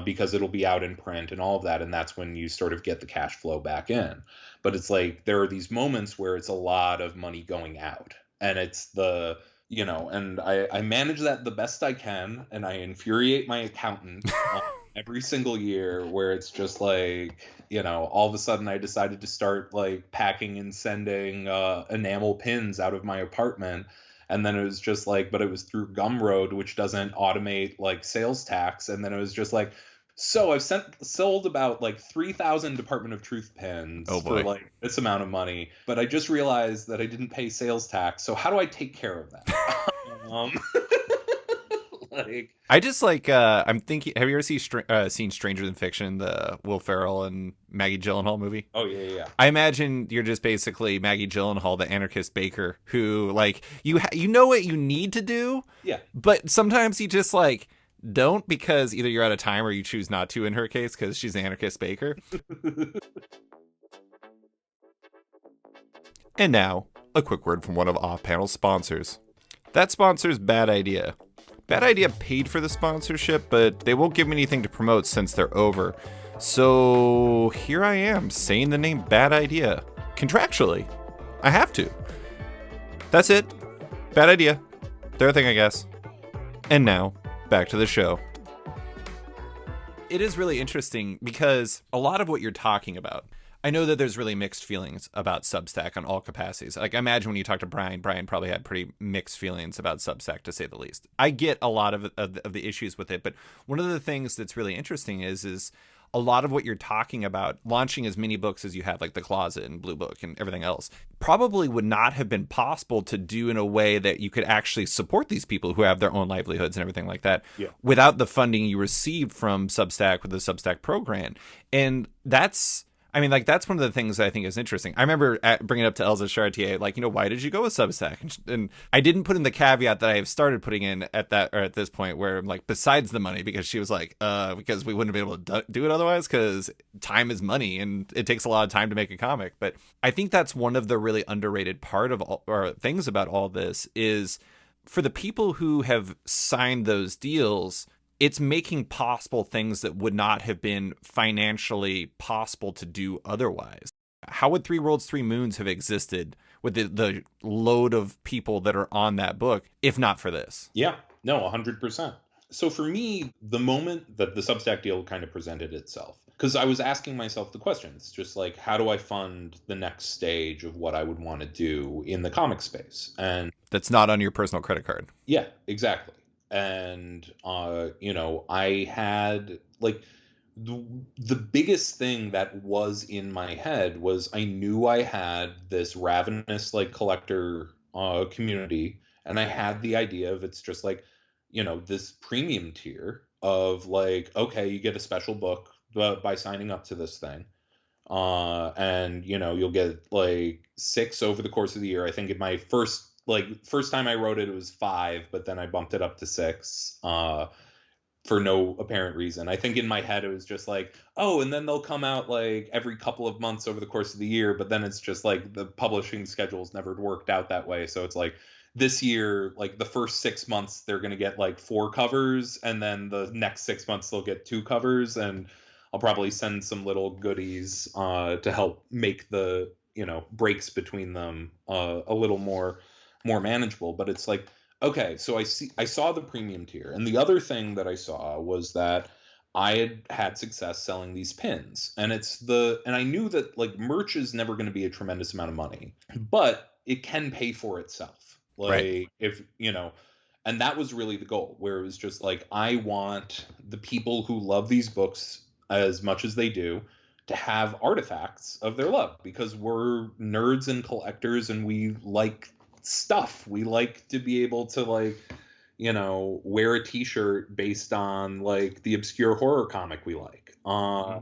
because it'll be out in print and all of that. And that's when you sort of get the cash flow back in. But it's like there are these moments where it's a lot of money going out, and it's the, you know, and I manage that the best I can, and I infuriate my accountant every single year, where it's just like, you know, all of a sudden I decided to start like packing and sending enamel pins out of my apartment. And then it was just like, but it was through Gumroad, which doesn't automate like sales tax. And then it was just like, so I've sold about like 3,000 Department of Truth pins for like this amount of money, but I just realized that I didn't pay sales tax. So how do I take care of that? Like, I just like I'm thinking, have you ever seen Stranger Than Fiction, the Will Ferrell and Maggie Gyllenhaal movie? Oh yeah. I imagine you're just basically Maggie Gyllenhaal, the anarchist baker, who like you know what you need to do, yeah, but sometimes you just like don't, because either you're out of time or you choose not to, in her case, because she's an anarchist baker. And now a quick word from one of off-panel sponsors. That sponsor's Bad Idea. Bad Idea paid for the sponsorship, but they won't give me anything to promote since they're over. So here I am saying the name Bad Idea. Contractually. I have to. That's it. Bad Idea. They're a thing, I guess. And now, back to the show. It is really interesting because a lot of what you're talking about, I know that there's really mixed feelings about Substack on all capacities. Like, I imagine when you talk to Brian probably had pretty mixed feelings about Substack, to say the least. I get a lot of the issues with it, but one of the things that's really interesting is a lot of what you're talking about, launching as many books as you have, like The Closet and Blue Book and everything else, probably would not have been possible to do in a way that you could actually support these people who have their own livelihoods and everything like that, without the funding you received from Substack with the Substack program. And that's, I mean, like, that's one of the things that I think is interesting. I remember bringing it up to Elsa Chartier, like, why did you go with Substack? And I didn't put in the caveat that I have started putting in at this point, where I'm like, besides the money, because she was like, because we wouldn't be able to do it otherwise, because time is money and it takes a lot of time to make a comic. But I think that's one of the really underrated things about all this is, for the people who have signed those deals, it's making possible things that would not have been financially possible to do otherwise. How would Three Worlds, Three Moons have existed with the load of people that are on that book, if not for this? Yeah, no, 100%. So for me, the moment that the Substack deal kind of presented itself, because I was asking myself the questions, just like, how do I fund the next stage of what I would want to do in the comic space? And that's not on your personal credit card. Yeah, exactly. And I had like the biggest thing that was in my head was I knew I had this ravenous like collector community, and I had the idea of it's just like, this premium tier of like, okay, you get a special book by signing up to this thing. And you'll get like 6 over the course of the year. I think in my first time I wrote it, it was 5, but then I bumped it up to 6 for no apparent reason. I think in my head it was just like, oh, and then they'll come out like every couple of months over the course of the year, but then it's just like the publishing schedule's never worked out that way. So it's like this year, like the first 6 months they're going to get like 4 covers, and then the next 6 months they'll get 2 covers, and I'll probably send some little goodies to help make the breaks between them a little more manageable. But it's like, okay, so I saw the premium tier, and the other thing that I saw was that I had success selling these pins, and and I knew that like merch is never going to be a tremendous amount of money, but it can pay for itself. Like, right. if and that was really the goal, where it was just like, I want the people who love these books as much as they do to have artifacts of their love, because we're nerds and collectors and we like stuff. We like to be able to like, wear a t-shirt based on like the obscure horror comic we like,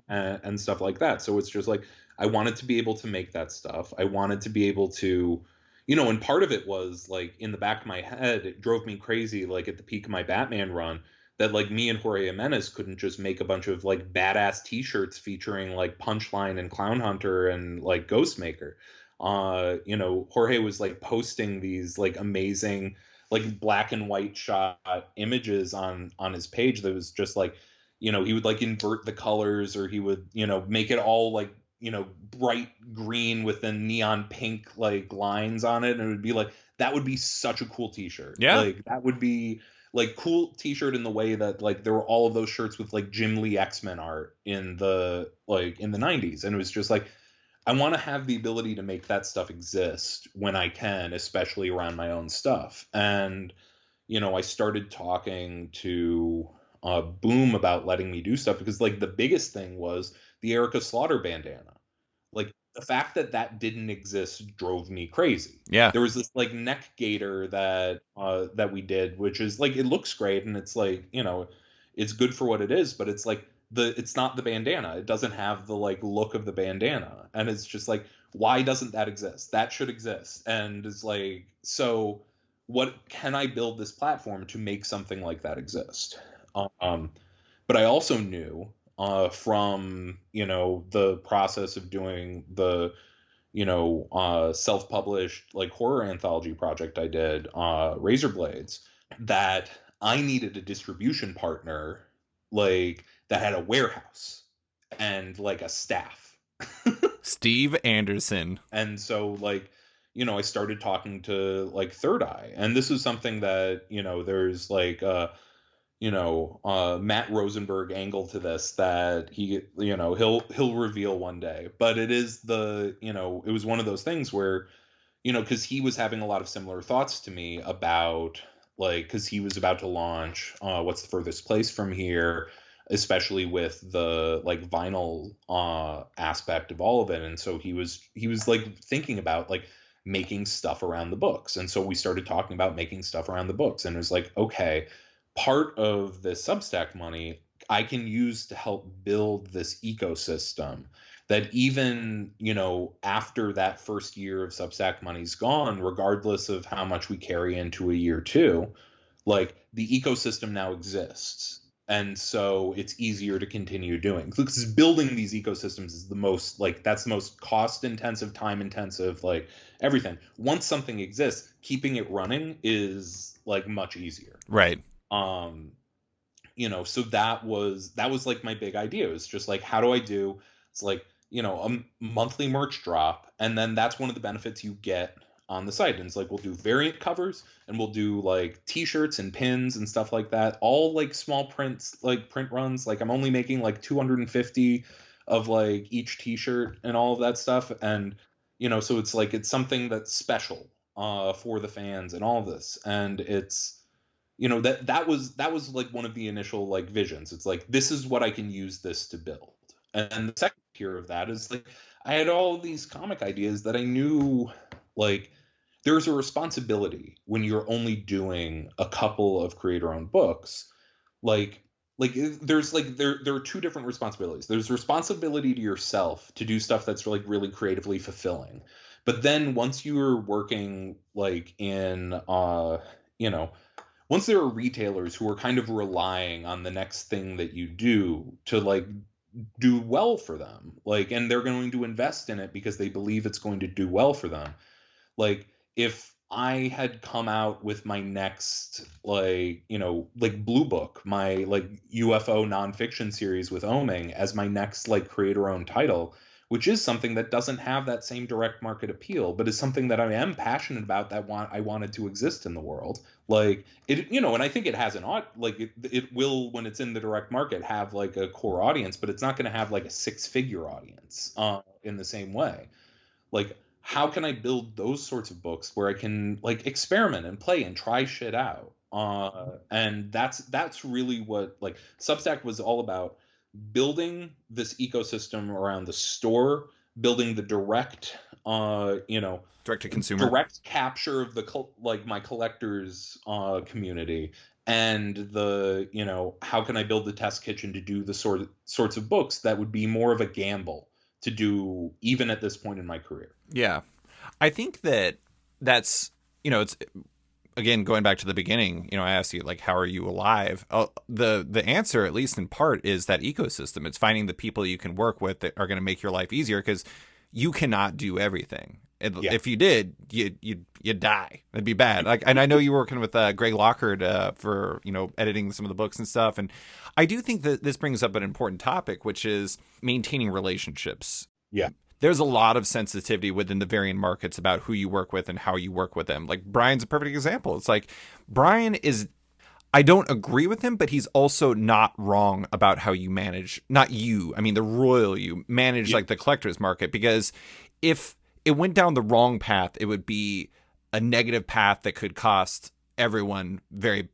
and stuff like that. So it's just like, I wanted to be able to make that stuff. I wanted to be able to, and part of it was like in the back of my head, it drove me crazy, like at the peak of my Batman run, that like me and Jorge Jimenez couldn't just make a bunch of like badass t-shirts featuring like Punchline and Clown Hunter and like Ghostmaker. Jorge was like posting these like amazing like black and white shot images on his page that was just like, he would like invert the colors, or he would, make it all like, bright green with the neon pink like lines on it, and it would be like, that would be such a cool t-shirt. Yeah. Like that would be like cool t-shirt in the way that like there were all of those shirts with like Jim Lee X-Men art in the 90s, and it was just like, I want to have the ability to make that stuff exist when I can, especially around my own stuff. And I started talking to Boom about letting me do stuff, because like the biggest thing was the Erica Slaughter bandana. Like the fact that that didn't exist drove me crazy. Yeah. There was this like neck gaiter that we did, which is like, it looks great and it's like, it's good for what it is, but it's like it's not the bandana. It doesn't have the like look of the bandana. And it's just like, why doesn't that exist? That should exist. And it's like, so what can I build this platform to make something like that exist? But I also knew from the process of doing the self-published like horror anthology project I did, Razor Blades, that I needed a distribution partner like that had a warehouse and like a staff. Steve Anderson. And so like, I started talking to like Third Eye, and this is something that, there's like Matt Rosenberg angle to this that he'll reveal one day. But it is it was one of those things where, because he was having a lot of similar thoughts to me about like, because he was about to launch What's the Furthest Place from Here, especially with the like vinyl aspect of all of it. And so he was like thinking about like making stuff around the books. And so we started talking about making stuff around the books, and it was like, okay, part of the Substack money I can use to help build this ecosystem that even, after that first year of Substack money's gone, regardless of how much we carry into a year two, like the ecosystem now exists. And so it's easier to continue doing, because building these ecosystems is the most, like, that's the most cost intensive, time intensive, like everything. Once something exists, keeping it running is like much easier. Right. So that was like my big idea. It was just like, how do I do, it's like, a monthly merch drop, and then that's one of the benefits you get on the site. And it's like, we'll do variant covers, and we'll do like t-shirts and pins and stuff like that, all like small prints, like print runs. Like I'm only making like 250 of like each t-shirt and all of that stuff. And so it's like, it's something that's special for the fans and all of this. And it's, that was like one of the initial like visions. It's like, this is what I can use this to build. And the second tier of that is like, I had all these comic ideas that I knew, like, there's a responsibility when you're only doing a couple of creator-owned books. There's like, there are two different responsibilities. There's responsibility to yourself to do stuff that's like really creatively fulfilling. But then once you're working like in once there are retailers who are kind of relying on the next thing that you do to like do well for them, like, and they're going to invest in it because they believe it's going to do well for them. Like, if I had come out with my next, like, like Blue Book, my like UFO nonfiction series with Oming as my next like creator-owned title, which is something that doesn't have that same direct market appeal, but is something that I am passionate about, that I wanted to exist in the world. Like it, and I think it has it will, when it's in the direct market, have like a core audience, but it's not going to have like a 6-figure audience in the same way. Like, how can I build those sorts of books where I can like experiment and play and try shit out? And that's really what like Substack was all about, building this ecosystem around the store, building the direct, Direct to consumer, direct capture of the like my collectors community, and the how can I build the test kitchen to do the sorts of books that would be more of a gamble to do even at this point in my career. Yeah, I think that's it's, again, going back to the beginning, I asked you, like, how are you alive? The answer, at least in part, is that ecosystem. It's finding the people you can work with that are going to make your life easier, because you cannot do everything. Yeah. If you did, you'd die. It'd be bad. Like, and I know you were working with Greg Lockhart for editing some of the books and stuff. And I do think that this brings up an important topic, which is maintaining relationships. Yeah. There's a lot of sensitivity within the variant markets about who you work with and how you work with them. Like, Brian's a perfect example. It's like, Brian is, I don't agree with him, but he's also not wrong about how you manage, not you, I mean, the royal you manage, like the collector's market, because if it went down the wrong path, it would be a negative path that could cost everyone very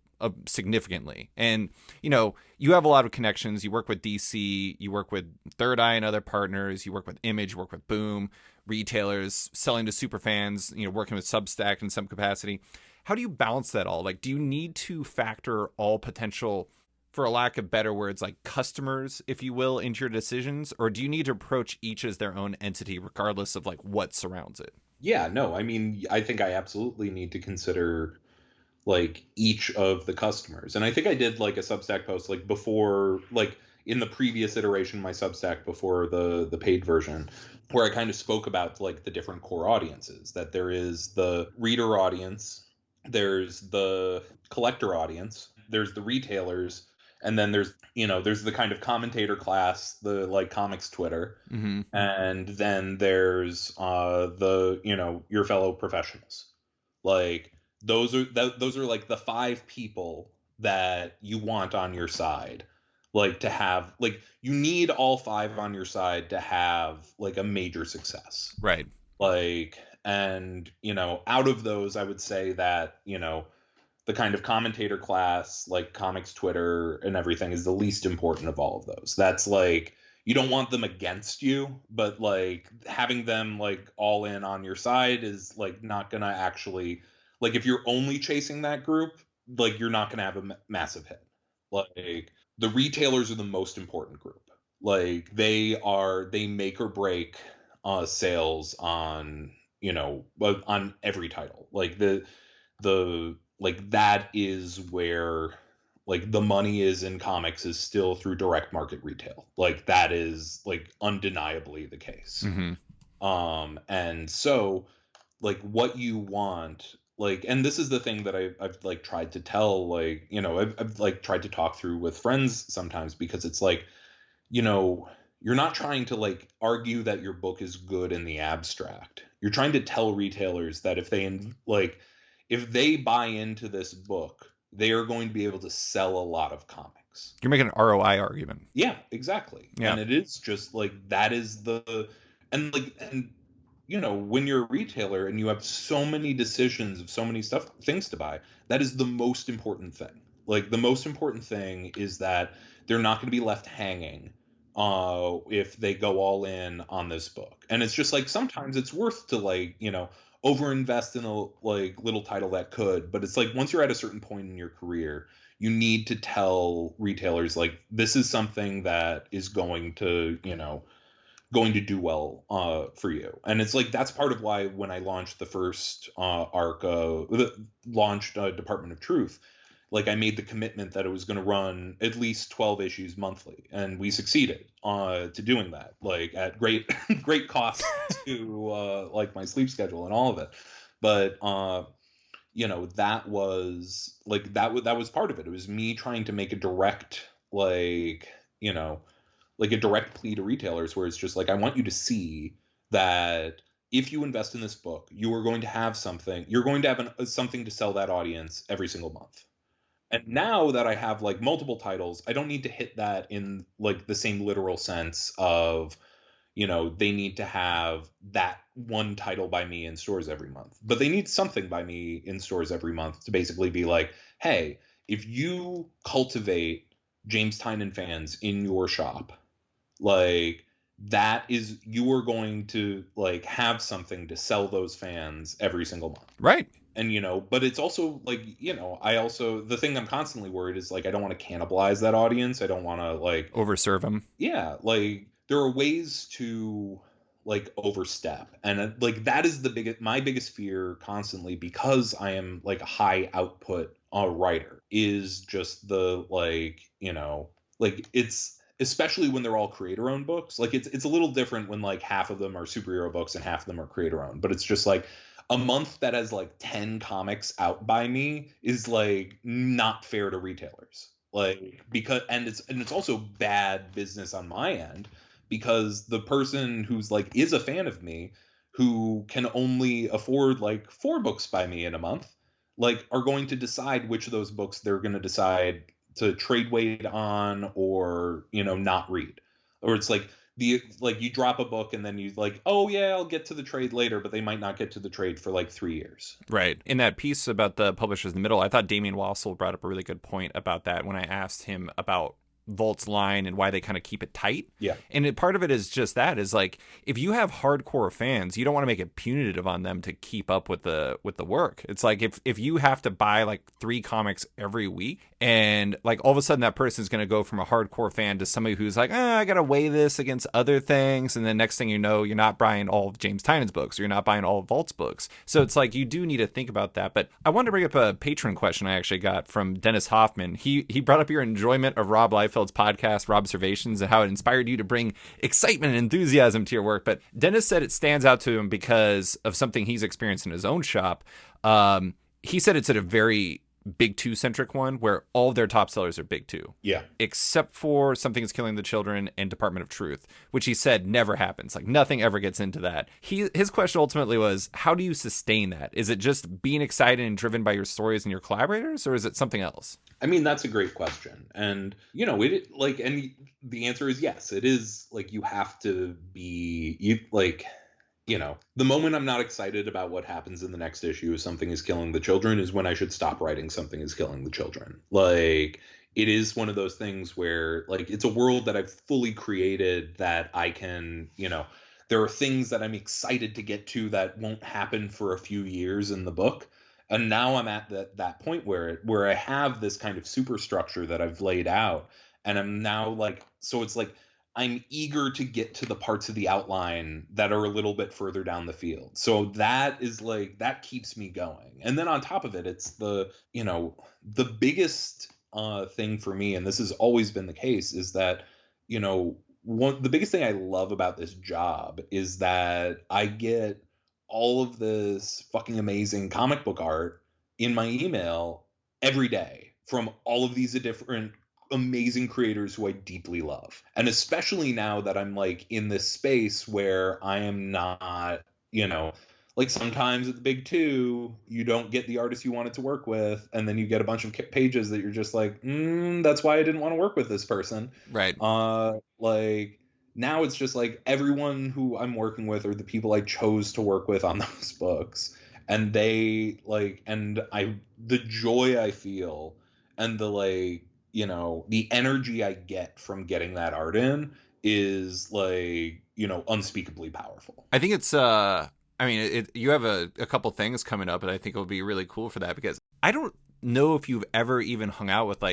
significantly. And you have a lot of connections. You work with DC, you work with Third Eye and other partners, you work with Image, you work with Boom, retailers, selling to super fans, working with Substack in some capacity. How do you balance that all? Like, do you need to factor all potential, for a lack of better words, like customers, if you will, into your decisions? Or do you need to approach each as their own entity, regardless of like what surrounds it? Yeah, no, I mean, I think I absolutely need to consider like each of the customers. And I think I did like a Substack post like before, like in the previous iteration of my Substack before the paid version, where I kind of spoke about like the different core audiences, that there is the reader audience, there's the collector audience, there's the retailers, and then there's there's the kind of commentator class, the like comics Twitter, Mm-hmm. and then there's the your fellow professionals. Like, those are like the 5 people that you want on your side, like to have, like, you need all 5 on your side to have like a major success, Right. like. And out of those, I would say that the kind of commentator class, like comics Twitter and everything, is the least important of all of those. That's like, you don't want them against you, but like having them like all in on your side is like not gonna actually, like, if you're only chasing that group, like, you're not gonna have a massive hit. Like, the retailers are the most important group. Like they make or break sales on, on every title. Like like that is where like the money is in comics, is still through direct market retail. Like that is like undeniably the case. Mm-hmm. And so like what you want, like, and this is the thing that I've like tried to tell, like, I've like tried to talk through with friends sometimes, because it's like, you know, you're not trying to like argue that your book is good in the abstract. You're trying to tell retailers that if they buy into this book, they are going to be able to sell a lot of comics. You're making an ROI argument. Yeah, exactly. Yeah. And it is just like that is and when you're a retailer and you have so many decisions of so many things to buy, that is the most important thing. Like the most important thing is that they're not going to be left hanging if they go all in on this book. And it's just like sometimes it's worth to like, overinvest in a like little title that could, but it's like once you're at a certain point in your career, you need to tell retailers like this is something that is going to, going to do well for you. And it's like that's part of why when I launched the first arc, launched Department of Truth, like I made the commitment that it was going to run at least 12 issues monthly, and we succeeded to doing that, like at great great cost to like my sleep schedule and all of it. But that was like that was part of it. It was me trying to make a direct like like a direct plea to retailers, where it's just like I want you to see that if you invest in this book, you are going to have something. You're going to have something to sell that audience every single month. And now that I have like multiple titles, I don't need to hit that in like the same literal sense of, they need to have that one title by me in stores every month. But they need something by me in stores every month to basically be like, hey, if you cultivate James Tynion fans in your shop, like that is, you are going to like have something to sell those fans every single month. Right. And but it's also like, I also, the thing I'm constantly worried is like I don't want to cannibalize that audience. I don't want to like overserve them. Yeah, like there are ways to like overstep, and like that is my biggest fear constantly, because I am like a high output writer, is just the like like it's, especially when they're all creator owned books, like it's a little different when like half of them are superhero books and half of them are creator owned, but it's just like a month that has like 10 comics out by me is like not fair to retailers, like, because and it's also bad business on my end, because the person who's like is a fan of me, who can only afford like 4 books by me in a month, like are going to decide which of those books they're going to decide to trade weight on, or not read. Or it's like you drop a book and then you like, oh yeah, I'll get to the trade later, but they might not get to the trade for like 3 years. Right. In that piece about the publishers in the middle, I thought Damien Wassel brought up a really good point about that when I asked him about Volt's line and why they kind of keep it tight. Yeah. And part of it is just that, is like, if you have hardcore fans, you don't want to make it punitive on them to keep up with the work. It's like if you have to buy like 3 comics every week, and like all of a sudden that person is going to go from a hardcore fan to somebody who's like, I got to weigh this against other things. And then next thing you know, you're not buying all of James Tynion's books, or you're not buying all of Volt's books. So it's like, you do need to think about that. But I wanted to bring up a patron question I actually got from Dennis Hoffman. He brought up your enjoyment of Rob Liefeld's podcast, Robservations, and how it inspired you to bring excitement and enthusiasm to your work. But Dennis said it stands out to him because of something he's experienced in his own shop. He said it's at a very Big Two centric one, where all of their top sellers are Big Two. Yeah. Except for Something is Killing the Children and Department of Truth, which he said never happens. Like nothing ever gets into that. His question ultimately was, how do you sustain that? Is it just being excited and driven by your stories and your collaborators, or is it something else? I mean, that's a great question. And, it like, and the answer is yes. It is like, you have to be, the moment I'm not excited about what happens in the next issue of Something is Killing the Children is when I should stop writing Something is Killing the Children. Like, it is one of those things where, like, it's a world that I've fully created that I can, there are things that I'm excited to get to that won't happen for a few years in the book. And now I'm at that point where I have this kind of superstructure that I've laid out, and I'm now like, so it's like I'm eager to get to the parts of the outline that are a little bit further down the field. So that is like, that keeps me going. And then on top of it, it's the biggest thing for me, and this has always been the case, is that, the biggest thing I love about this job is that I get all of this fucking amazing comic book art in my email every day from all of these different amazing creators who I deeply love. And especially now that I'm like in this space where I am not, like sometimes at the big two, you don't get the artist you wanted to work with, and then you get a bunch of pages that you're just like, that's why I didn't want to work with this person. Right. Like now it's just like everyone who I'm working with are the people I chose to work with on those books. And they like, and the joy I feel and the like, the energy I get from getting that art in is like, unspeakably powerful. I think it's you have a couple things coming up, and I think it'll be really cool for that, because I don't know if you've ever even hung out with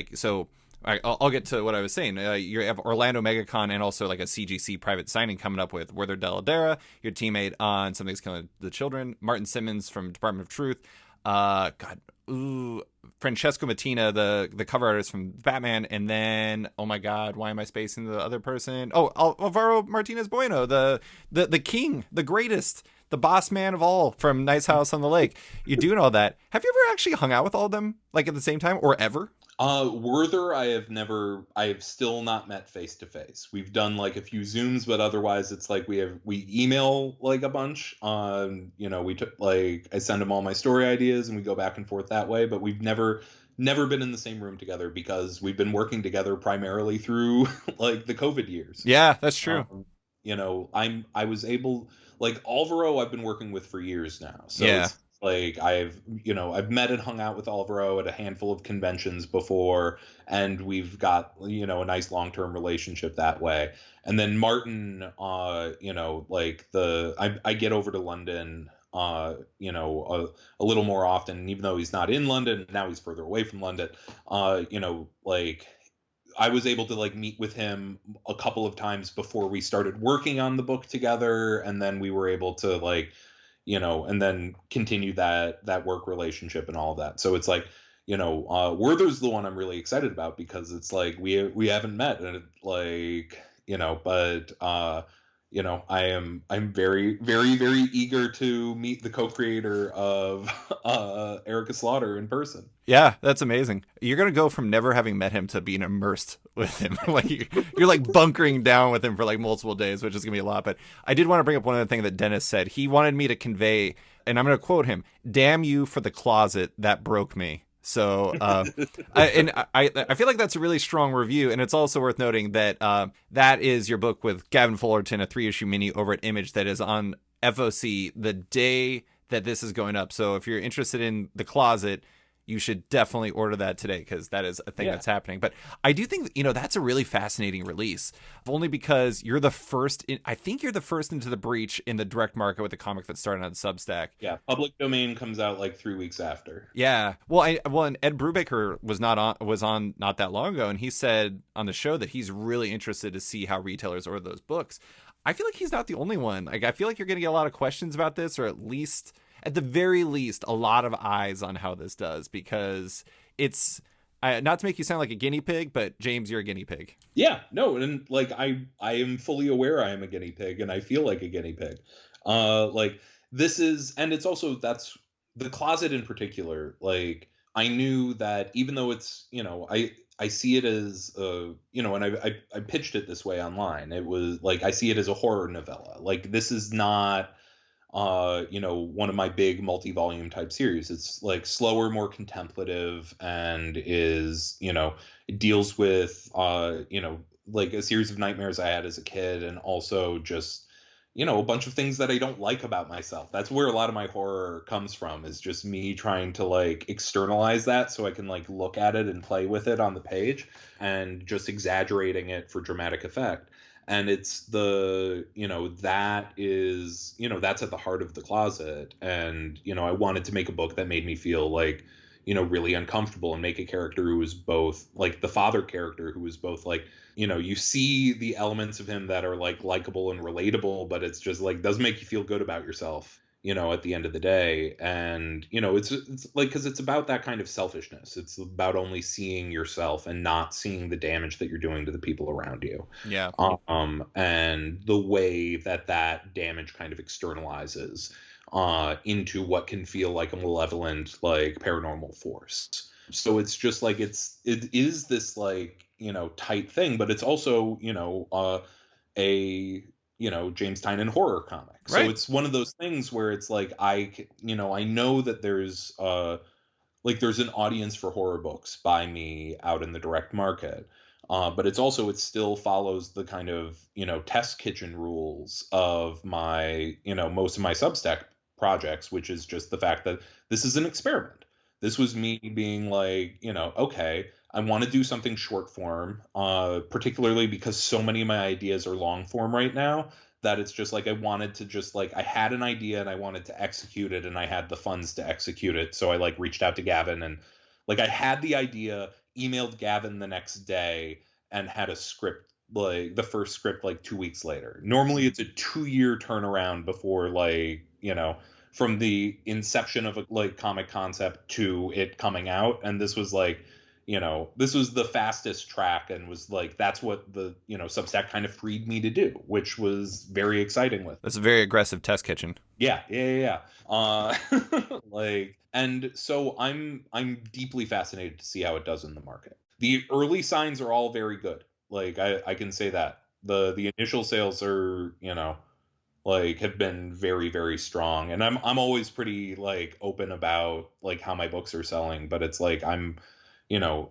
I'll get to what I was saying. You have Orlando MegaCon and also like a CGC private signing coming up with Werther Dell'Edera, your teammate on Something's Killing the Children, Martin Simmons from Department of Truth, Francesco Mattina, the cover artist from Batman, and then, oh my God, why am I spacing the other person? Oh, Alvaro Martinez Bueno, the king, the greatest, the boss man of all from Nice House on the Lake. You're doing all that. Have you ever actually hung out with all of them, like at the same time, or ever? Werther, I have still not met face to face. We've done like a few Zooms, but otherwise it's like we email like a bunch. We took like, I send him all my story ideas and we go back and forth that way, but we've never been in the same room together because we've been working together primarily through like the COVID years. Yeah, that's true. I was able, like Alvaro I've been working with for years now. So yeah. It's like I've met and hung out with Alvaro at a handful of conventions before, and we've got, a nice long-term relationship that way. And then Martin, I get over to London, a little more often, even though he's not in London, now he's further away from London. I was able to like meet with him a couple of times before we started working on the book together, and then we were able to like, and then continue that work relationship and all of that. So it's like, Werther's the one I'm really excited about because it's like we haven't met, and I'm very, very, very eager to meet the co-creator of Erica Slaughter in person. Yeah, that's amazing. You're gonna go from never having met him to being immersed with him. Like you're like bunkering down with him for like multiple days, which is gonna be a lot. But I did want to bring up one other thing that Dennis said. He wanted me to convey, and I'm gonna quote him: "Damn you for the closet that broke me." So I feel like that's a really strong review, and it's also worth noting that that is your book with Gavin Fullerton, a 3-issue mini over at Image that is on FOC the day that this is going up. So if you're interested in The Closet, you should definitely order that today, because that is a thing that's happening. But I do think, that's a really fascinating release, only because you're the first, I think you're the first into the breach in the direct market with a comic that started on Substack. Yeah, Public Domain comes out like 3 weeks after. Yeah. And Ed Brubaker was on not that long ago, and he said on the show that he's really interested to see how retailers order those books. I feel like he's not the only one. Like, I feel like you're going to get a lot of questions about this, or at the very least, a lot of eyes on how this does, because it's not to make you sound like a guinea pig, but James, you're a guinea pig. Yeah, no. And like, I am fully aware I am a guinea pig, and I feel like a guinea pig. Like this is, and it's also, that's The Closet in particular. Like I knew that even though it's, I see it as, and I pitched it this way online. It was like, I see it as a horror novella. Like this is not, one of my big multi-volume type series. It's like slower, more contemplative, and is, it deals with, like a series of nightmares I had as a kid, and also just, a bunch of things that I don't like about myself. That's where a lot of my horror comes from, is just me trying to like externalize that so I can like look at it and play with it on the page, and just exaggerating it for dramatic effect. And it's that is, that's at the heart of The Closet. And, I wanted to make a book that made me feel like, really uncomfortable, and make a character who is both like the father character, who is both like, you see the elements of him that are like likable and relatable, but it's just like does make you feel good about yourself, at the end of the day. And, it's like, because it's about that kind of selfishness. It's about only seeing yourself and not seeing the damage that you're doing to the people around you. Yeah. And the way that damage kind of externalizes into what can feel like a malevolent, like paranormal force. So it's just like it is this like, tight thing, but it's also, a James Tynion horror comic. So Right. it's one of those things where it's like I know that there's an audience for horror books by me out in the direct market. But it still follows the kind of, test kitchen rules of my, most of my Substack projects, which is just the fact that this is an experiment. This was me being like, okay, I want to do something short form, particularly because so many of my ideas are long form right now, that it's just like I wanted to just like I had an idea and I wanted to execute it, and I had the funds to execute it. So I like reached out to Gavin, and like I had the idea, emailed Gavin the next day, and had a script, like the first script, like 2 weeks later. Normally it's a 2-year turnaround before, like, from the inception of a like comic concept to it coming out. And this was like, this was the fastest track, and was like, that's what the, Substack kind of freed me to do, which was very exciting with. That's a very aggressive test kitchen. Yeah. Like, and so I'm deeply fascinated to see how it does in the market. The early signs are all very good. Like I can say that the initial sales are, like have been very, very strong. And I'm always pretty like open about like how my books are selling, but it's like I'm,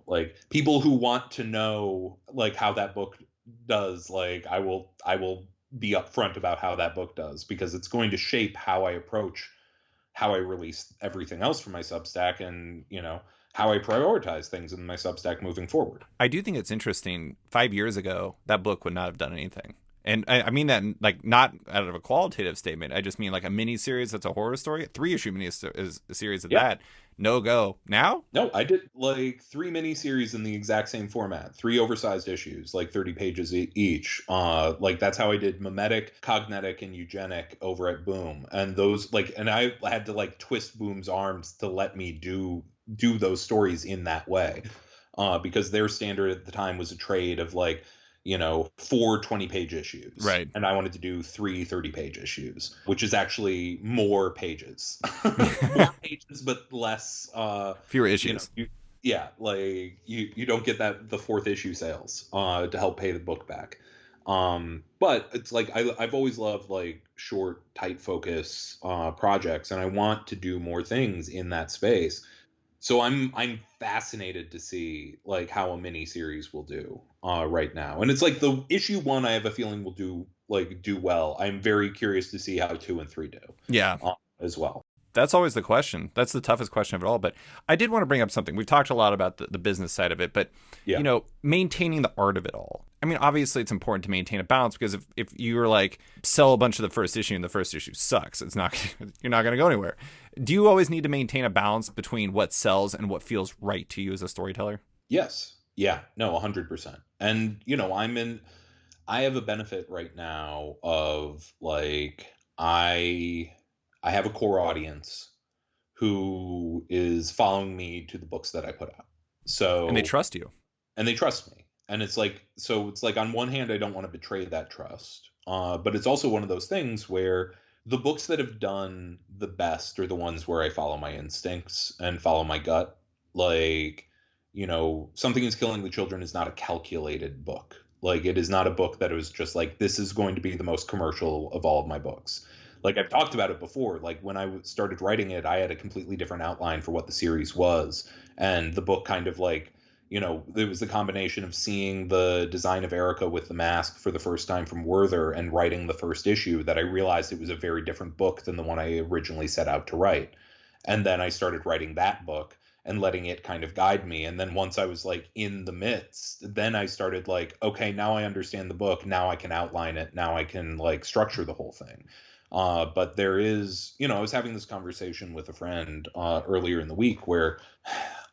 like people who want to know like how that book does, like I will be upfront about how that book does, because it's going to shape how I approach how I release everything else from my Substack, and, how I prioritize things in my Substack moving forward. I do think it's interesting. 5 years ago, that book would not have done anything. And I mean that like not out of a qualitative statement. I just mean like a mini series that's a horror story, 3-issue mini is a series of that. No go. Now? No, I did like 3 miniseries in the exact same format, 3 oversized issues, like 30 pages each. Like that's how I did Memetic, Cognetic, and Eugenic over at Boom. And those like, and I had to like twist Boom's arms to let me do those stories in that way, because their standard at the time was a trade of like, 4 20-page issues. Right. And I wanted to do 3 30-page issues, which is actually more pages. More pages, but less fewer issues. Yeah, like you don't get the 4th issue sales to help pay the book back. But it's like I've always loved like short, tight focus projects, and I want to do more things in that space. So I'm fascinated to see like how a mini series will do right now. And it's like the issue 1, I have a feeling will do well. I'm very curious to see how 2 and 3 do. Yeah. As well. That's always the question. That's the toughest question of it all. But I did want to bring up something. We've talked a lot about the business side of it, but maintaining the art of it all. I mean, obviously it's important to maintain a balance, because if you were like sell a bunch of the first issue and the first issue sucks, you're not going to go anywhere. Do you always need to maintain a balance between what sells and what feels right to you as a storyteller? Yes. Yeah. No, 100%. And I have a benefit right now of like I have a core audience who is following me to the books that I put out. So and they trust you. And they trust me. And it's like on one hand, I don't want to betray that trust. But it's also one of those things where the books that have done the best are the ones where I follow my instincts and follow my gut. Like, Something is Killing the Children is not a calculated book. Like, it is not a book that was just like, this is going to be the most commercial of all of my books. Like, I've talked about it before. Like, when I started writing it, I had a completely different outline for what the series was. And the book kind of like, it was the combination of seeing the design of Erica with the mask for the first time from Werther and writing the first issue that I realized it was a very different book than the one I originally set out to write. And then I started writing that book and letting it kind of guide me. And then once I was like in the midst, then I started like, okay, now I understand the book. Now I can outline it. Now I can like structure the whole thing. But there is, I was having this conversation with a friend earlier in the week where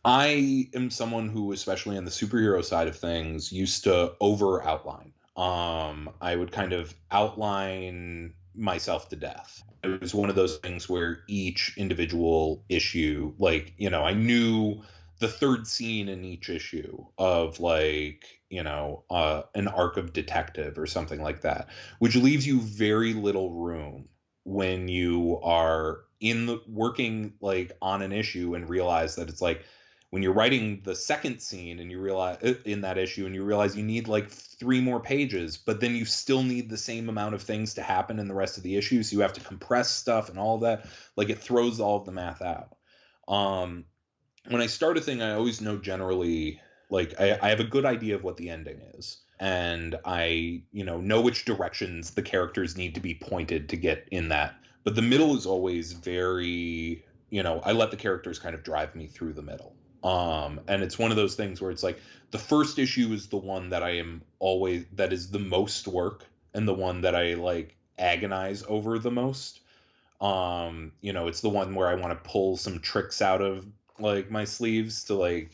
I am someone who, especially on the superhero side of things, used to over outline. I would kind of outline myself to death. It was one of those things where each individual issue, like, I knew the third scene in each issue of, like, an arc of detective or something like that, which leaves you very little room when you are working like on an issue and realize that it's like when you're writing the second scene and you realize in that issue and you realize you need like 3 more pages, but then you still need the same amount of things to happen in the rest of the issue, so you have to compress stuff and all that. Like, it throws all of the math out. When I start a thing, I always know generally, like, I have a good idea of what the ending is, and I know which directions the characters need to be pointed to get in that. But the middle is always very, I let the characters kind of drive me through the middle. And it's one of those things where it's like the first issue is the one that that is the most work, and the one that I like agonize over the most. It's the one where I want to pull some tricks out of like my sleeves to, like,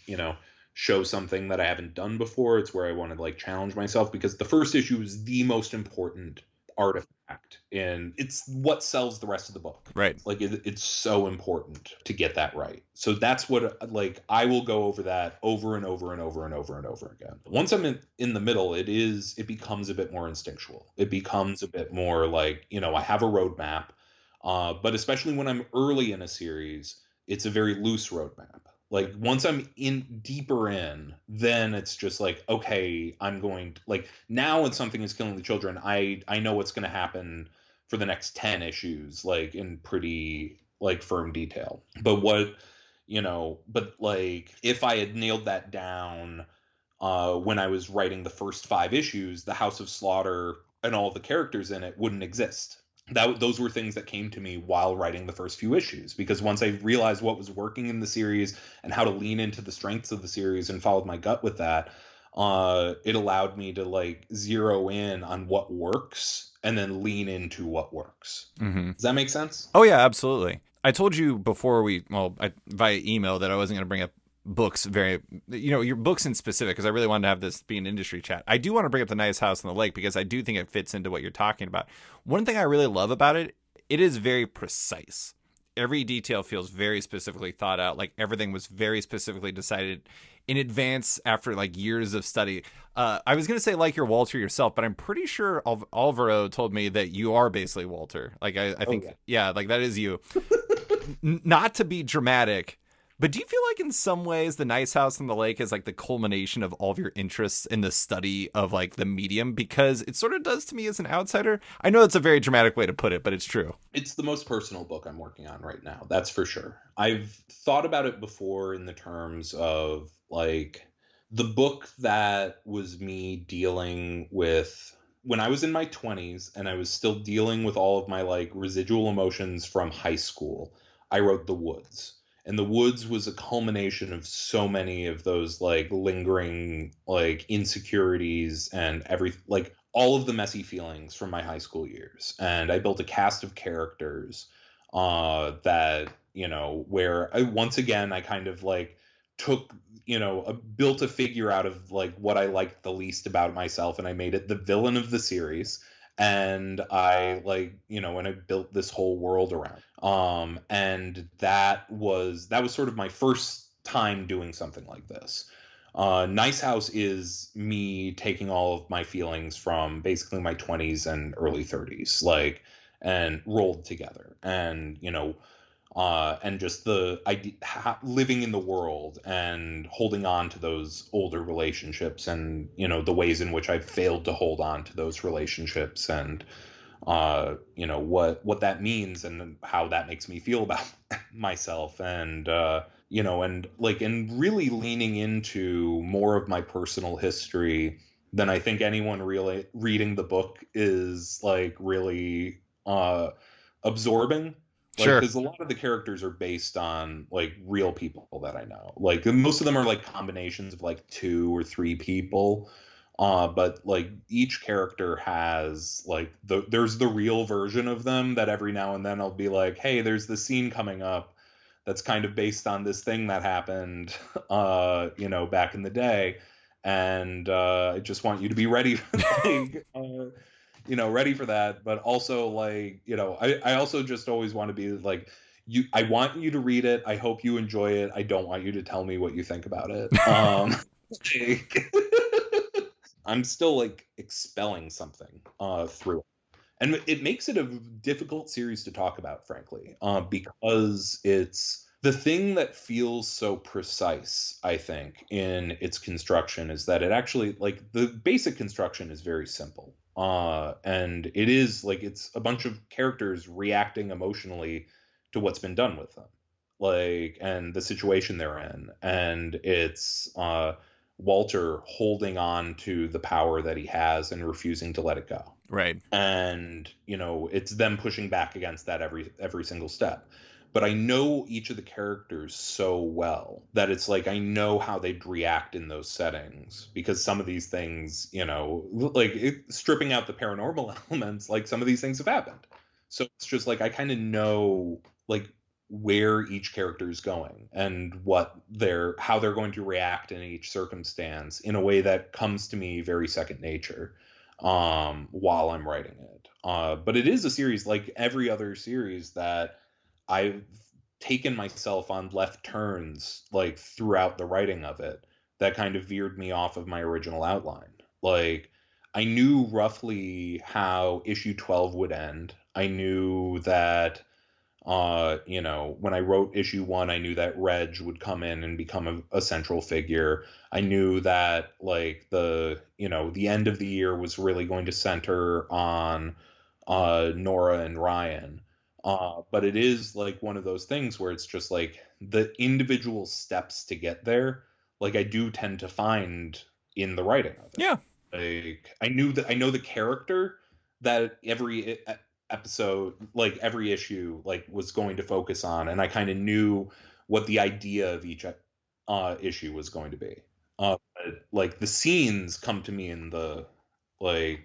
show something that I haven't done before. It's where I want to like challenge myself, because the first issue is the most important artifact and it's what sells the rest of the book. Right. Like, it's so important to get that right. So that's what, like, I will go over that over and over and over and over and over again. Once I'm in the middle, it becomes a bit more instinctual. It becomes a bit more like, I have a roadmap. But especially when I'm early in a series, it's a very loose roadmap. Like, once I'm deeper in, then it's just like, okay, I'm going to, like, now when something is killing the children, I know what's going to happen for the next 10 issues, like, in pretty, like, firm detail. But like, if I had nailed that down when I was writing the first 5 issues, the House of Slaughter and all the characters in it wouldn't exist. Those were things that came to me while writing the first few issues, because once I realized what was working in the series and how to lean into the strengths of the series and followed my gut with that, it allowed me to like zero in on what works and then lean into what works. Mm-hmm. Does that make sense? Oh yeah, absolutely. I told you before via email that I wasn't going to bring up books your books in specific, because I really wanted to have this be an industry chat. I do want to bring up The Nice House on the Lake because I do think it fits into what you're talking about. One thing I really love about it is very precise. Every detail feels very specifically thought out. Like, everything was very specifically decided in advance after like years of study. I was going to say like you're Walter yourself, but I'm pretty sure Alvaro told me that you are basically Walter. Like, I think, yeah, like that is you. Not to be dramatic, but do you feel like in some ways The Nice House on the Lake is like the culmination of all of your interests in the study of like the medium? Because it sort of does to me as an outsider. I know it's a very dramatic way to put it, but it's true. It's the most personal book I'm working on right now. That's for sure. I've thought about it before in the terms of like the book that was me dealing with when I was in my 20s and I was still dealing with all of my like residual emotions from high school. I wrote The Woods. And The Woods was a culmination of so many of those like lingering like insecurities and like all of the messy feelings from my high school years. And I built a cast of characters that, where once again, I kind of like took, built a figure out of like what I liked the least about myself, and I made it the villain of the series. And I like, and I built this whole world around. And that was sort of my first time doing something like this. Nice House is me taking all of my feelings from basically my 20s and early 30s, like, and rolled together. And, and just the idea, living in the world and holding on to those older relationships, and the ways in which I've failed to hold on to those relationships, and what that means and how that makes me feel about myself, and and really leaning into more of my personal history than I think anyone really reading the book is like really absorbing. Like, Sure. because a lot of the characters are based on like real people that I know. Like, most of them are like combinations of like 2 or 3 people. But like each character has like there's the real version of them that every now and then I'll be like, hey, there's the scene coming up that's kind of based on this thing that happened, back in the day, and I just want you to be ready, like, ready for that. But also, like, I also just always want to be like, I want you to read it. I hope you enjoy it. I don't want you to tell me what you think about it. Like, I'm still like expelling something through it. And it makes it a difficult series to talk about, frankly, because it's the thing that feels so precise, I think, in its construction is that it actually, like, the basic construction is very simple. And it is like it's a bunch of characters reacting emotionally to what's been done with them, like, and the situation they're in. And it's Walter holding on to the power that he has and refusing to let it go. Right. And it's them pushing back against that every single step. But I know each of the characters so well that it's like I know how they'd react in those settings, because some of these things, stripping out the paranormal elements, like some of these things have happened. So it's just like I kind of know, like, where each character is going and how they're going to react in each circumstance in a way that comes to me very second nature while I'm writing it. But it is a series, like every other series, that I've taken myself on left turns, like, throughout the writing of it, that kind of veered me off of my original outline. Like, I knew roughly how issue 12 would end. I knew that when I wrote issue 1, I knew that Reg would come in and become a central figure. I knew that, like, the end of the year was really going to center on Nora and Ryan. But it is like one of those things where it's just like the individual steps to get there, like, I do tend to find in the writing of it. Yeah. Like, I know the character that every episode, like every issue, like, was going to focus on, and I kind of knew what the idea of each issue was going to be. But, like, the scenes come to me in the, like,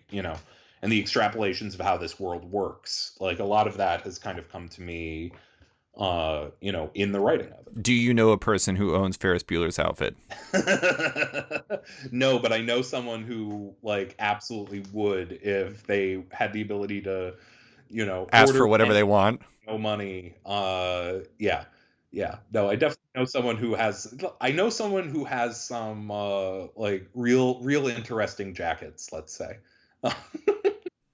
and the extrapolations of how this world works. Like, a lot of that has kind of come to me in the writing of it. Do you know a person who owns Ferris Bueller's outfit? No, but I know someone who, like, absolutely would if they had the ability to, Ask order for whatever they want. no money. Yeah. Yeah. No, I definitely know someone who has some like real interesting jackets, let's say.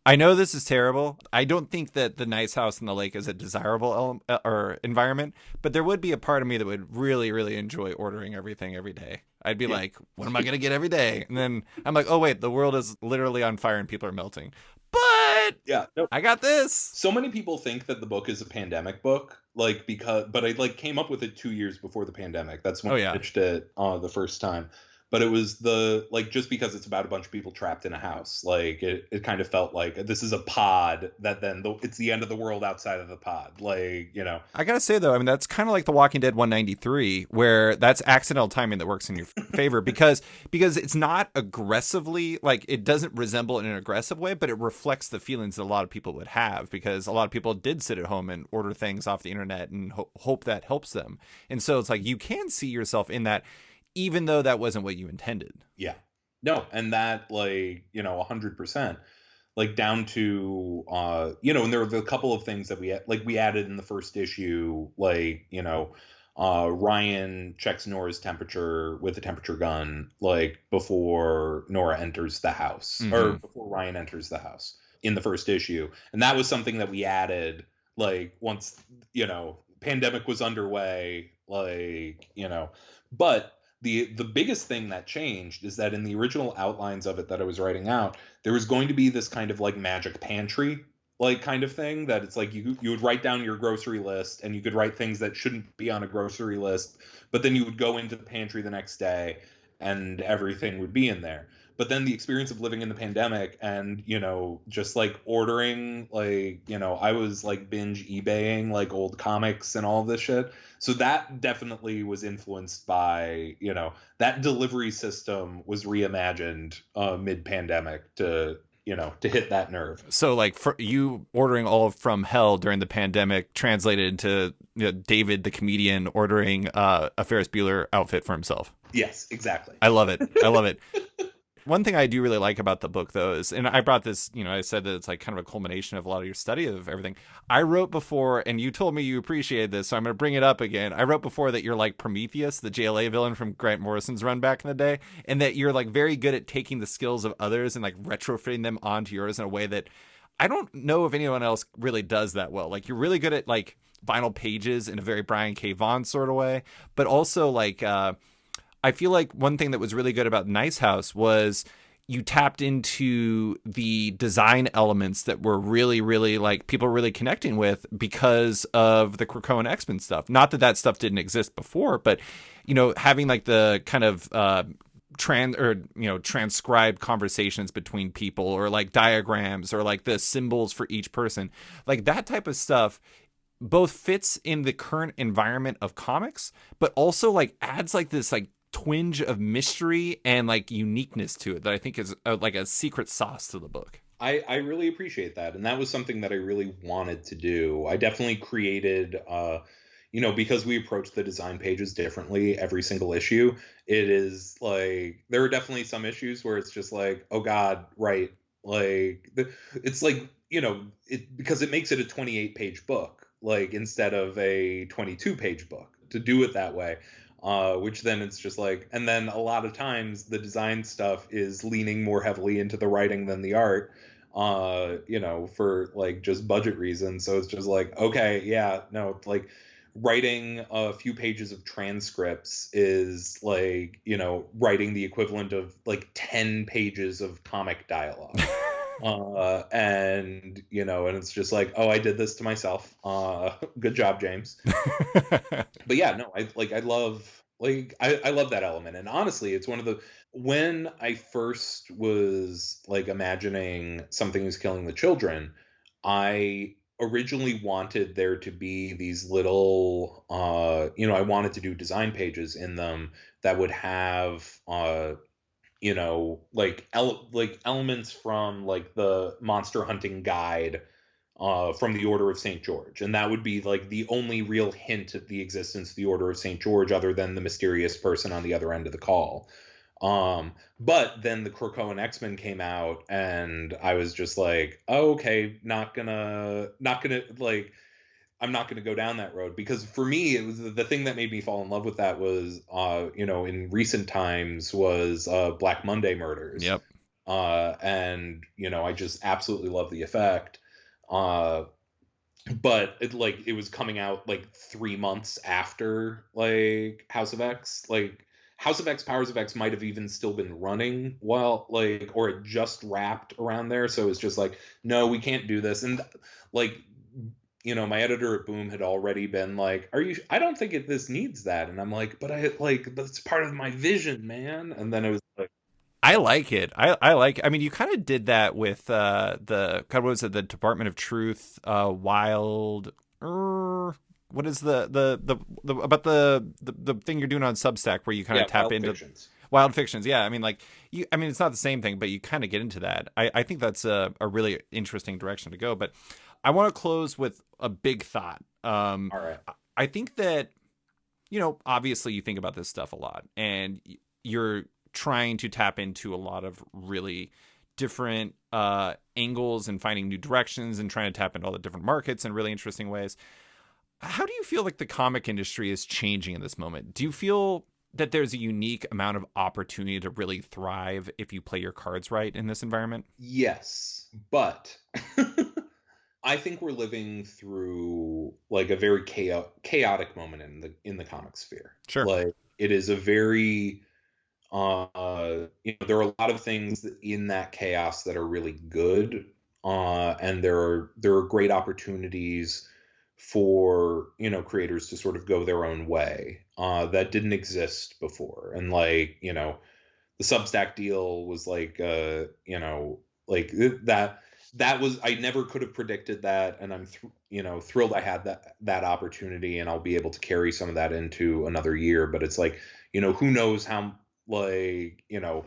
I know this is terrible. I don't think that the nice house on the lake is a desirable or environment, but there would be a part of me that would really, really enjoy ordering everything every day. I'd be like, what am I going to get every day? And then I'm like, oh, wait, the world is literally on fire and people are melting. But yeah, no, I got this. So many people think that the book is a pandemic book, like, but I, like, came up with it 2 years before the pandemic. That's when I pitched it the first time. But it was just because it's about a bunch of people trapped in a house. Like, it kind of felt like this is a pod that then it's the end of the world outside of the pod. Like, I gotta say, though, I mean, that's kind of like The Walking Dead 193, where that's accidental timing that works in your favor because it's not aggressively, like, it doesn't resemble in an aggressive way, but it reflects the feelings that a lot of people would have, because a lot of people did sit at home and order things off the internet and hope that helps them. And so it's like you can see yourself in that, even though that wasn't what you intended. Yeah. No, and that, like, 100%, like, down to and there were a couple of things that we added in the first issue, like, Ryan checks Nora's temperature with a temperature gun, like, before Nora enters the house, or before Ryan enters the house in the first issue. And that was something that we added, like, once pandemic was underway, like, but the biggest thing that changed is that in the original outlines of it that I was writing out, there was going to be this kind of, like, magic pantry, like, kind of thing, that it's like you would write down your grocery list and you could write things that shouldn't be on a grocery list, but then you would go into the pantry the next day and everything would be in there. But then the experience of living in the pandemic and, just like ordering, like, I was like binge eBaying like old comics and all this shit. So that definitely was influenced by, that delivery system was reimagined mid-pandemic to hit that nerve. So, like, for you ordering all from hell during the pandemic translated into David the comedian ordering a Ferris Bueller outfit for himself. Yes, exactly. I love it. I love it. One thing I do really like about the book, though, is, and I brought this, I said that it's like kind of a culmination of a lot of your study of everything. I wrote before, and you told me you appreciated this, so I'm going to bring it up again. I wrote before that you're like Prometheus, the JLA villain from Grant Morrison's run back in the day, and that you're like very good at taking the skills of others and like retrofitting them onto yours in a way that I don't know if anyone else really does that well. Like, you're really good at like vinyl pages in a very Brian K. Vaughan sort of way, but also like, I feel like one thing that was really good about Nice House was you tapped into the design elements that were really, really like people were really connecting with because of the Krakoa and X-Men stuff. Not that that stuff didn't exist before, but, having like the kind of transcribed conversations between people, or like diagrams, or like the symbols for each person, like that type of stuff both fits in the current environment of comics, but also like adds like this like twinge of mystery and like uniqueness to it that I think is like a secret sauce to the book. I really appreciate that. And that was something that I really wanted to do. I definitely created, because we approach the design pages differently every single issue. It is like, there are definitely some issues where it's just like, oh God, right. Like, it's like, because it makes it a 28-page book, like instead of a 22-page book, to do it that way. Which then it's just like, and then a lot of times the design stuff is leaning more heavily into the writing than the art, for like just budget reasons. So it's just like, okay, yeah, no, like writing a few pages of transcripts is like, writing the equivalent of like 10 pages of comic dialogue. And it's just like, oh, I did this to myself. Good job, James. But yeah, no, I love that element. And honestly, it's one of the, when I first was like imagining Something Is Killing the Children, I originally wanted there to be these little, I wanted to do design pages in them that would have, like elements from like the Monster Hunting Guide from the Order of St. George. And that would be like the only real hint at the existence of the Order of St. George, other than the mysterious person on the other end of the call. But then the Krakoa and X-Men came out, and I was just like, oh, okay, not gonna like, I'm not going to go down that road, because for me, it was the thing that made me fall in love with that was, in recent times was Black Monday Murders. Yep. And, I just absolutely love the effect. But it was coming out like 3 months after like House of X. Like House of X, Powers of X might have even still been running or it just wrapped around there. So it's just like, no, we can't do this. And like, my editor at Boom had already been like, I don't think this needs that. And I'm like, but it's part of my vision, man. And then it was like, I like it. I mean, you kind of did that with the what was it, the Department of Truth, Wild. What is the about the thing you're doing on Substack where you kind of tap into fictions. Wild Fictions? Yeah, I mean, like it's not the same thing, but you kind of get into that. I think that's a really interesting direction to go. But I want to close with a big thought. All right. I think that, obviously you think about this stuff a lot, and you're trying to tap into a lot of really different angles and finding new directions and trying to tap into all the different markets in really interesting ways. How do you feel like the comic industry is changing in this moment? Do you feel that there's a unique amount of opportunity to really thrive if you play your cards right in this environment? Yes, but I think we're living through like a very chaotic moment in the comic sphere. Sure. Like it is a very there are a lot of things in that chaos that are really good, and there are great opportunities for, you know, creators to sort of go their own way, that didn't exist before. And like, you know, the Substack deal was like, you know, like that was, I never could have predicted that, and I'm you know, thrilled I had that opportunity, and I'll be able to carry some of that into another year. But it's like, you know, who knows how, like, you know,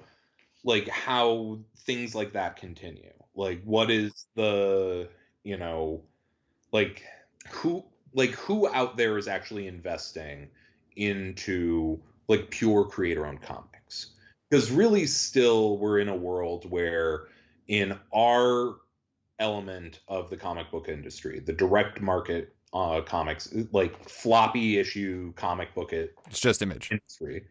like how things like that continue. Like, what is the, you know, like who who out there is actually investing into like pure creator owned comics? Because really still we're in a world where in our element of the comic book industry, the direct market comics, like floppy issue comic book It's just Image. industry,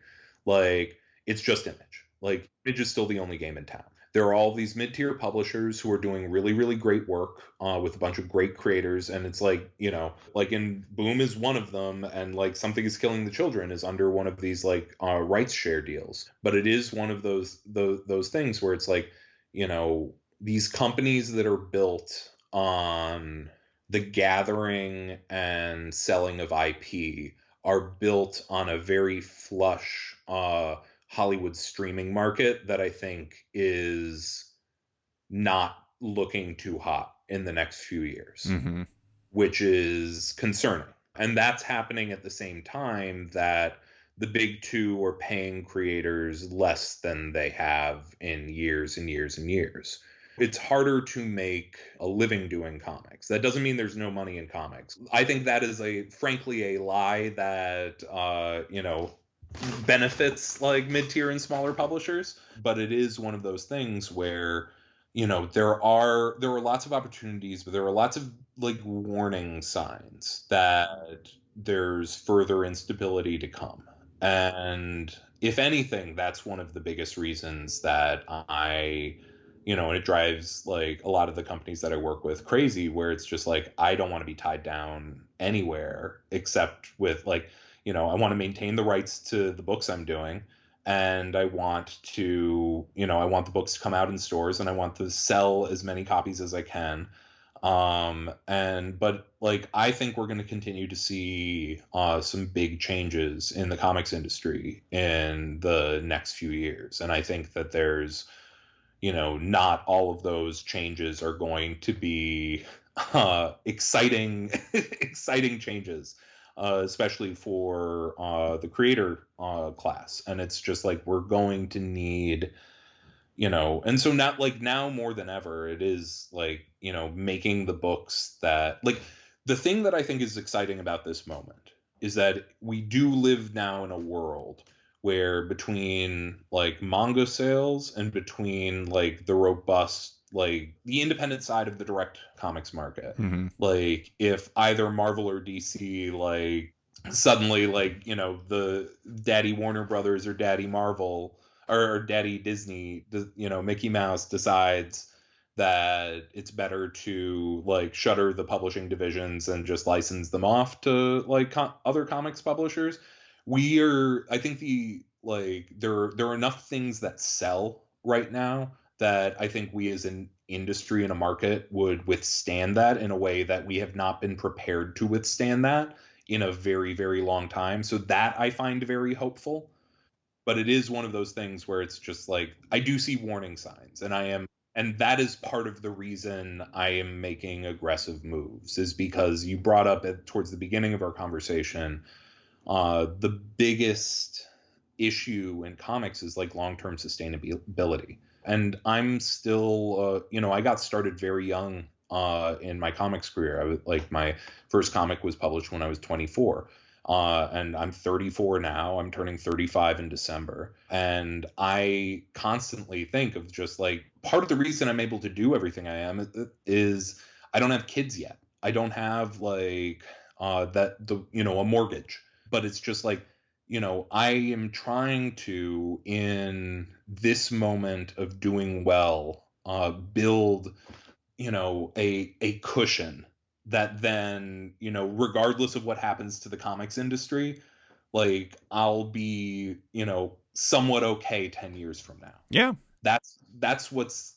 like it's just Image. Like Image is still the only game in town. There are all these mid-tier publishers who are doing really, really great work with a bunch of great creators, and it's like, you know, like in Boom is one of them, and like Something is Killing the Children is under one of these like rights share deals. But it is one of those things where it's like, you know, these companies that are built on the gathering and selling of IP are built on a very flush Hollywood streaming market that I think is not looking too hot in the next few years, Mm-hmm. which is concerning. And that's happening at the same time that the big two are paying creators less than they have in years and years and years. It's harder to make a living doing comics. That doesn't mean there's no money in comics. I think that is frankly a lie that you know, benefits like mid-tier and smaller publishers. But it is one of those things where, you know, there are lots of opportunities, but there are lots of like warning signs that there's further instability to come. And if anything, that's one of the biggest reasons that you know, and it drives like a lot of the companies that I work with crazy, where it's just like, I don't want to be tied down anywhere except with like, you know, I want to maintain the rights to the books I'm doing. And I want to, you know, I want the books to come out in stores, and I want to sell as many copies as I can. But like, I think we're going to continue to see some big changes in the comics industry in the next few years. And I think that there's, you know, not all of those changes are going to be exciting, exciting changes, especially for the creator class. And it's just like, we're going to need, you know, and so not like now more than ever, it is like, you know, making the books that like, the thing that I think is exciting about this moment is that we do live now in a world where between like manga sales and between like the robust, like the independent side of the direct comics market, Mm-hmm. like if either Marvel or DC, like suddenly, like, you know, the Daddy Warner Brothers or Daddy Marvel or Daddy Disney, you know, Mickey Mouse decides that it's better to like shutter the publishing divisions and just license them off to like other comics publishers. I think there are enough things that sell right now that I think we as an industry and a market would withstand that in a way that we have not been prepared to withstand that in a very, very long time. So that I find very hopeful. But it is one of those things where it's just like, I do see warning signs, and that is part of the reason I am making aggressive moves, is because you brought up towards the beginning of our conversation, the biggest issue in comics is like long-term sustainability. And I'm still, you know, I got started very young in my comics career. I was like, my first comic was published when I was 24. And I'm 34 now. I'm turning 35 in December. And I constantly think of just like, part of the reason I'm able to do everything I am is I don't have kids yet. I don't have like you know, a mortgage. But it's just like, you know, I am trying to, in this moment of doing well, build, you know, a cushion that then, you know, regardless of what happens to the comics industry, like I'll be, you know, somewhat okay 10 years from now. Yeah. That's what's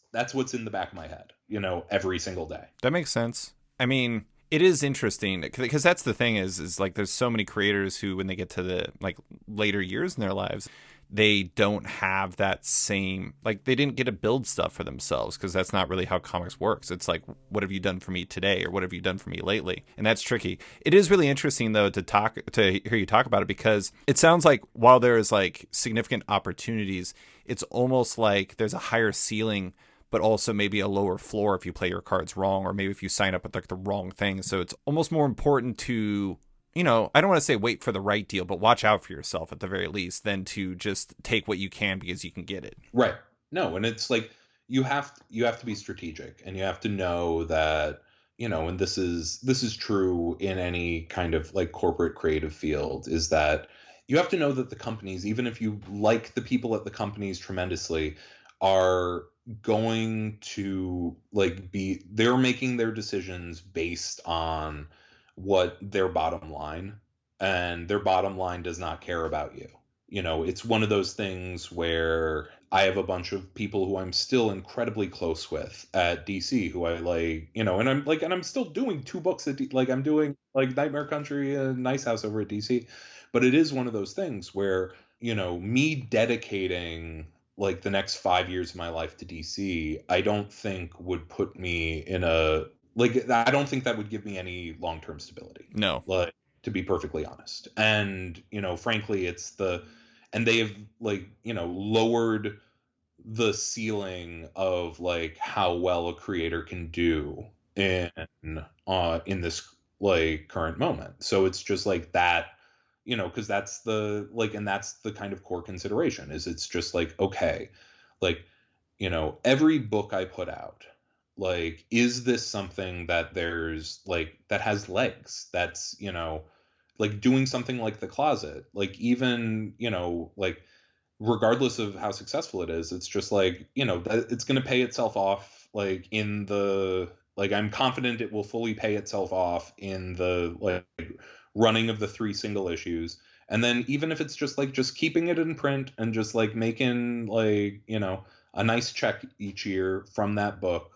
in the back of my head, you know, every single day. That makes sense. I mean, It is interesting because that's the thing is like there's so many creators who, when they get to the like later years in their lives, they don't have that same, like they didn't get to build stuff for themselves because that's not really how comics works. It's like, what have you done for me today, or what have you done for me lately? And that's tricky. It is really interesting though to hear you talk about it, because it sounds like while there is like significant opportunities, it's almost like there's a higher ceiling but also maybe a lower floor if you play your cards wrong, or maybe if you sign up with like the wrong thing. So it's almost more important to, I don't want to say wait for the right deal, but watch out for yourself at the very least, than to just take what you can because you can get it. Right. No, and it's like you have to be strategic, and you have to know that, and this is true in any kind of like corporate creative field, is that you have to know that the companies, even if you like the people at the companies tremendously, are going to they're making their decisions based on what their bottom line, and their bottom line does not care about you. It's one of those things where I have a bunch of people who I'm still incredibly close with at DC who I like, and I'm still doing 2 books at I'm doing like Nightmare Country and Nice House over at DC. But it is one of those things where, me dedicating like the next 5 years of my life to DC, I don't think would put me in I don't think that would give me any long-term stability. No. To be perfectly honest. And, frankly, and they have lowered the ceiling of like how well a creator can do in this like current moment. So it's just like that, because that's and that's the kind of core consideration, is it's just like, okay, every book I put out, is this something that there's that has legs, that's, doing something like The Closet, even, regardless of how successful it is, it's just that it's going to pay itself off, I'm confident it will fully pay itself off in the running of the 3 single issues. And then even if it's just keeping it in print and just making a nice check each year from that book,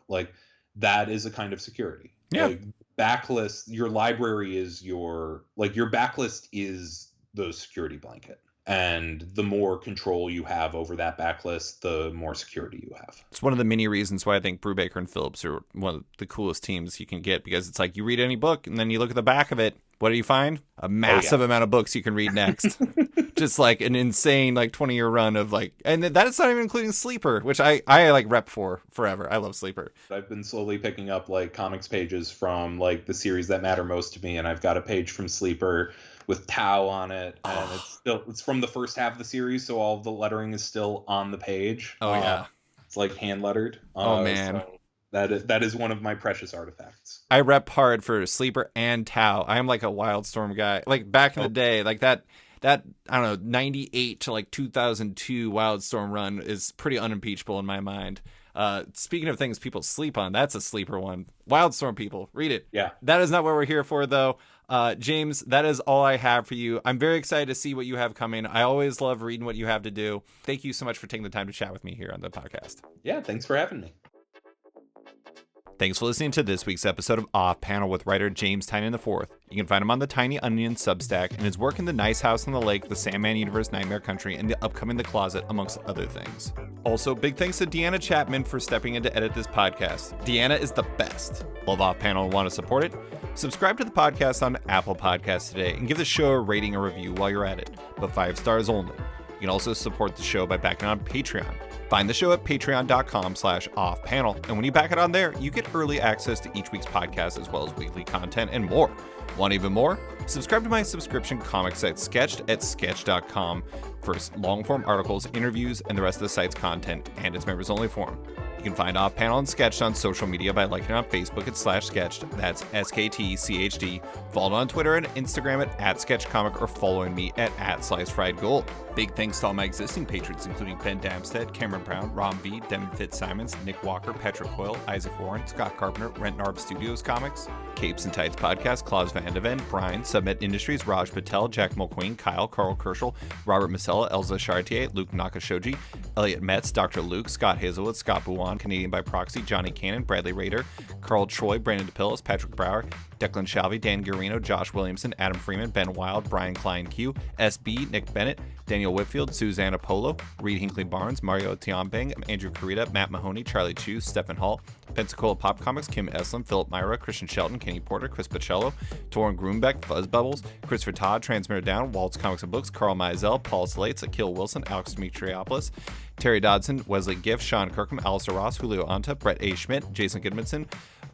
that is a kind of security. Yeah. Backlist, your library is your backlist is the security blanket. And the more control you have over that backlist, the more security you have. It's one of the many reasons why I think Brubaker and Phillips are one of the coolest teams you can get, because it's like you read any book and then you look at the back of it. What do you find? A massive amount of books you can read next. Just like an insane 20-year run of and that is not even including Sleeper, which I rep for forever. I love Sleeper. I've been slowly picking up comics pages from the series that matter most to me, and I've got a page from Sleeper with Tau on it, and it's from the first half of the series, so all of the lettering is still on the page. Oh yeah, it's hand lettered. Oh man. So that is one of my precious artifacts. I rep hard for Sleeper and Tau. I am a Wildstorm guy. Back in the day, that I don't know, 98 to 2002 Wildstorm run is pretty unimpeachable in my mind. Speaking of things people sleep on, that's a sleeper one. Wildstorm, people, read it. Yeah. That is not what we're here for, though. James, that is all I have for you. I'm very excited to see what you have coming. I always love reading what you have to do. Thank you so much for taking the time to chat with me here on the podcast. Yeah, thanks for having me. Thanks for listening to this week's episode of Off Panel with writer James Tynion IV. You can find him on the Tiny Onion Substack and his work in The Nice House on the Lake, The Sandman Universe, Nightmare Country, and the upcoming The Closet, amongst other things. Also, big thanks to Deanna Chapman for stepping in to edit this podcast. Deanna is the best. Love Off Panel and want to support it? Subscribe to the podcast on Apple Podcasts today and give the show a rating or review while you're at it, but 5 stars only. You can also support the show by backing on Patreon. Find the show at patreon.com/offpanel. And when you back it on there, you get early access to each week's podcast, as well as weekly content and more. Want even more? Subscribe to my subscription comic site, Sketched, at sketch.com, for long-form articles, interviews, and the rest of the site's content and its members-only forum. You can find Off Panel and Sketched on social media by liking on Facebook at /Sketched. That's SKTCHD. Follow on Twitter and Instagram at @SketchComic, or following me at @SliceFriedGold. Big thanks to all my existing patrons, including Ben Damstead, Cameron Brown, Rom V, Devin Fitzsimons, Nick Walker, Petra Coyle, Isaac Warren, Scott Carpenter, Rent Narb Studios Comics, Capes and Tights Podcast, Klaus Van de Ven, Brian, Submet Industries, Raj Patel, Jack Mulqueen, Kyle, Carl Kerschel, Robert Masella, Elza Chartier, Luke Nakashoji, Elliot Metz, Dr. Luke, Scott Hazelwood, Scott Buwan, Vaughn, Canadian by Proxy, Johnny Cannon, Bradley Rader, Carl Troy, Brandon DePillis, Patrick Brower, Declan Shalvey, Dan Guarino, Josh Williamson, Adam Freeman, Ben Wild, Brian Klein Q, SB, Nick Bennett, Daniel Whitfield, Susanna Polo, Reed Hinkley Barnes, Mario Tiambang, Andrew Carita, Matt Mahoney, Charlie Chu, Stephen Hall, Pensacola Pop Comics, Kim Eslin, Philip Myra, Christian Shelton, Kenny Porter, Chris Pacello, Torin Grunbeck, Fuzz Bubbles, Christopher Todd, Transmitter Down, Waltz Comics and Books, Carl Mizell, Paul Slates, Akil Wilson, Alex Dimitriopoulos, Terry Dodson, Wesley Giff, Sean Kirkham, Alistair Ross, Julio Anta, Brett A. Schmidt, Jason Goodmanson,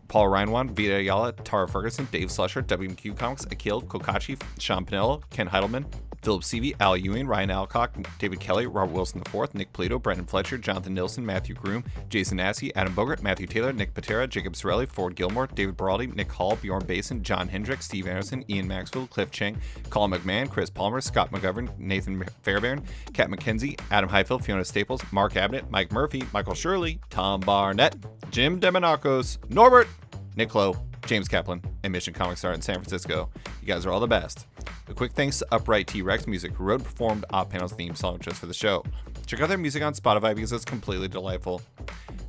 Paul Reinwan, Vita Ayala, Tara Ferguson, Dave Slusher, WMQ Comics, Akil, Kokachi, Sean Pinello, Ken Heidelman, Philip Seavey, Al Ewing, Ryan Alcock, David Kelly, Robert Wilson IV, Nick Polito, Brendan Fletcher, Jonathan Nilsson, Matthew Groom, Jason Assey, Adam Bogart, Matthew Taylor, Nick Patera, Jacob Sorelli, Ford Gilmore, David Baraldi, Nick Hall, Bjorn Basin, John Hendrick, Steve Anderson, Ian Maxwell, Cliff Chang, Colin McMahon, Chris Palmer, Scott McGovern, Nathan Fairbairn, Kat McKenzie, Adam Highfield, Fiona Staples, Mark Abbott, Mike Murphy, Michael Shirley, Tom Barnett, Jim Demonakos, Norbert, Nick Lowe, James Kaplan, and Mission Comic Star in San Francisco. You guys are all the best. A quick thanks to Upright T-Rex Music, who wrote and performed Op Panel's theme song just for the show. Check out their music on Spotify because it's completely delightful.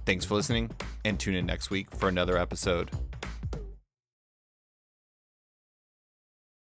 Thanks for listening, and tune in next week for another episode.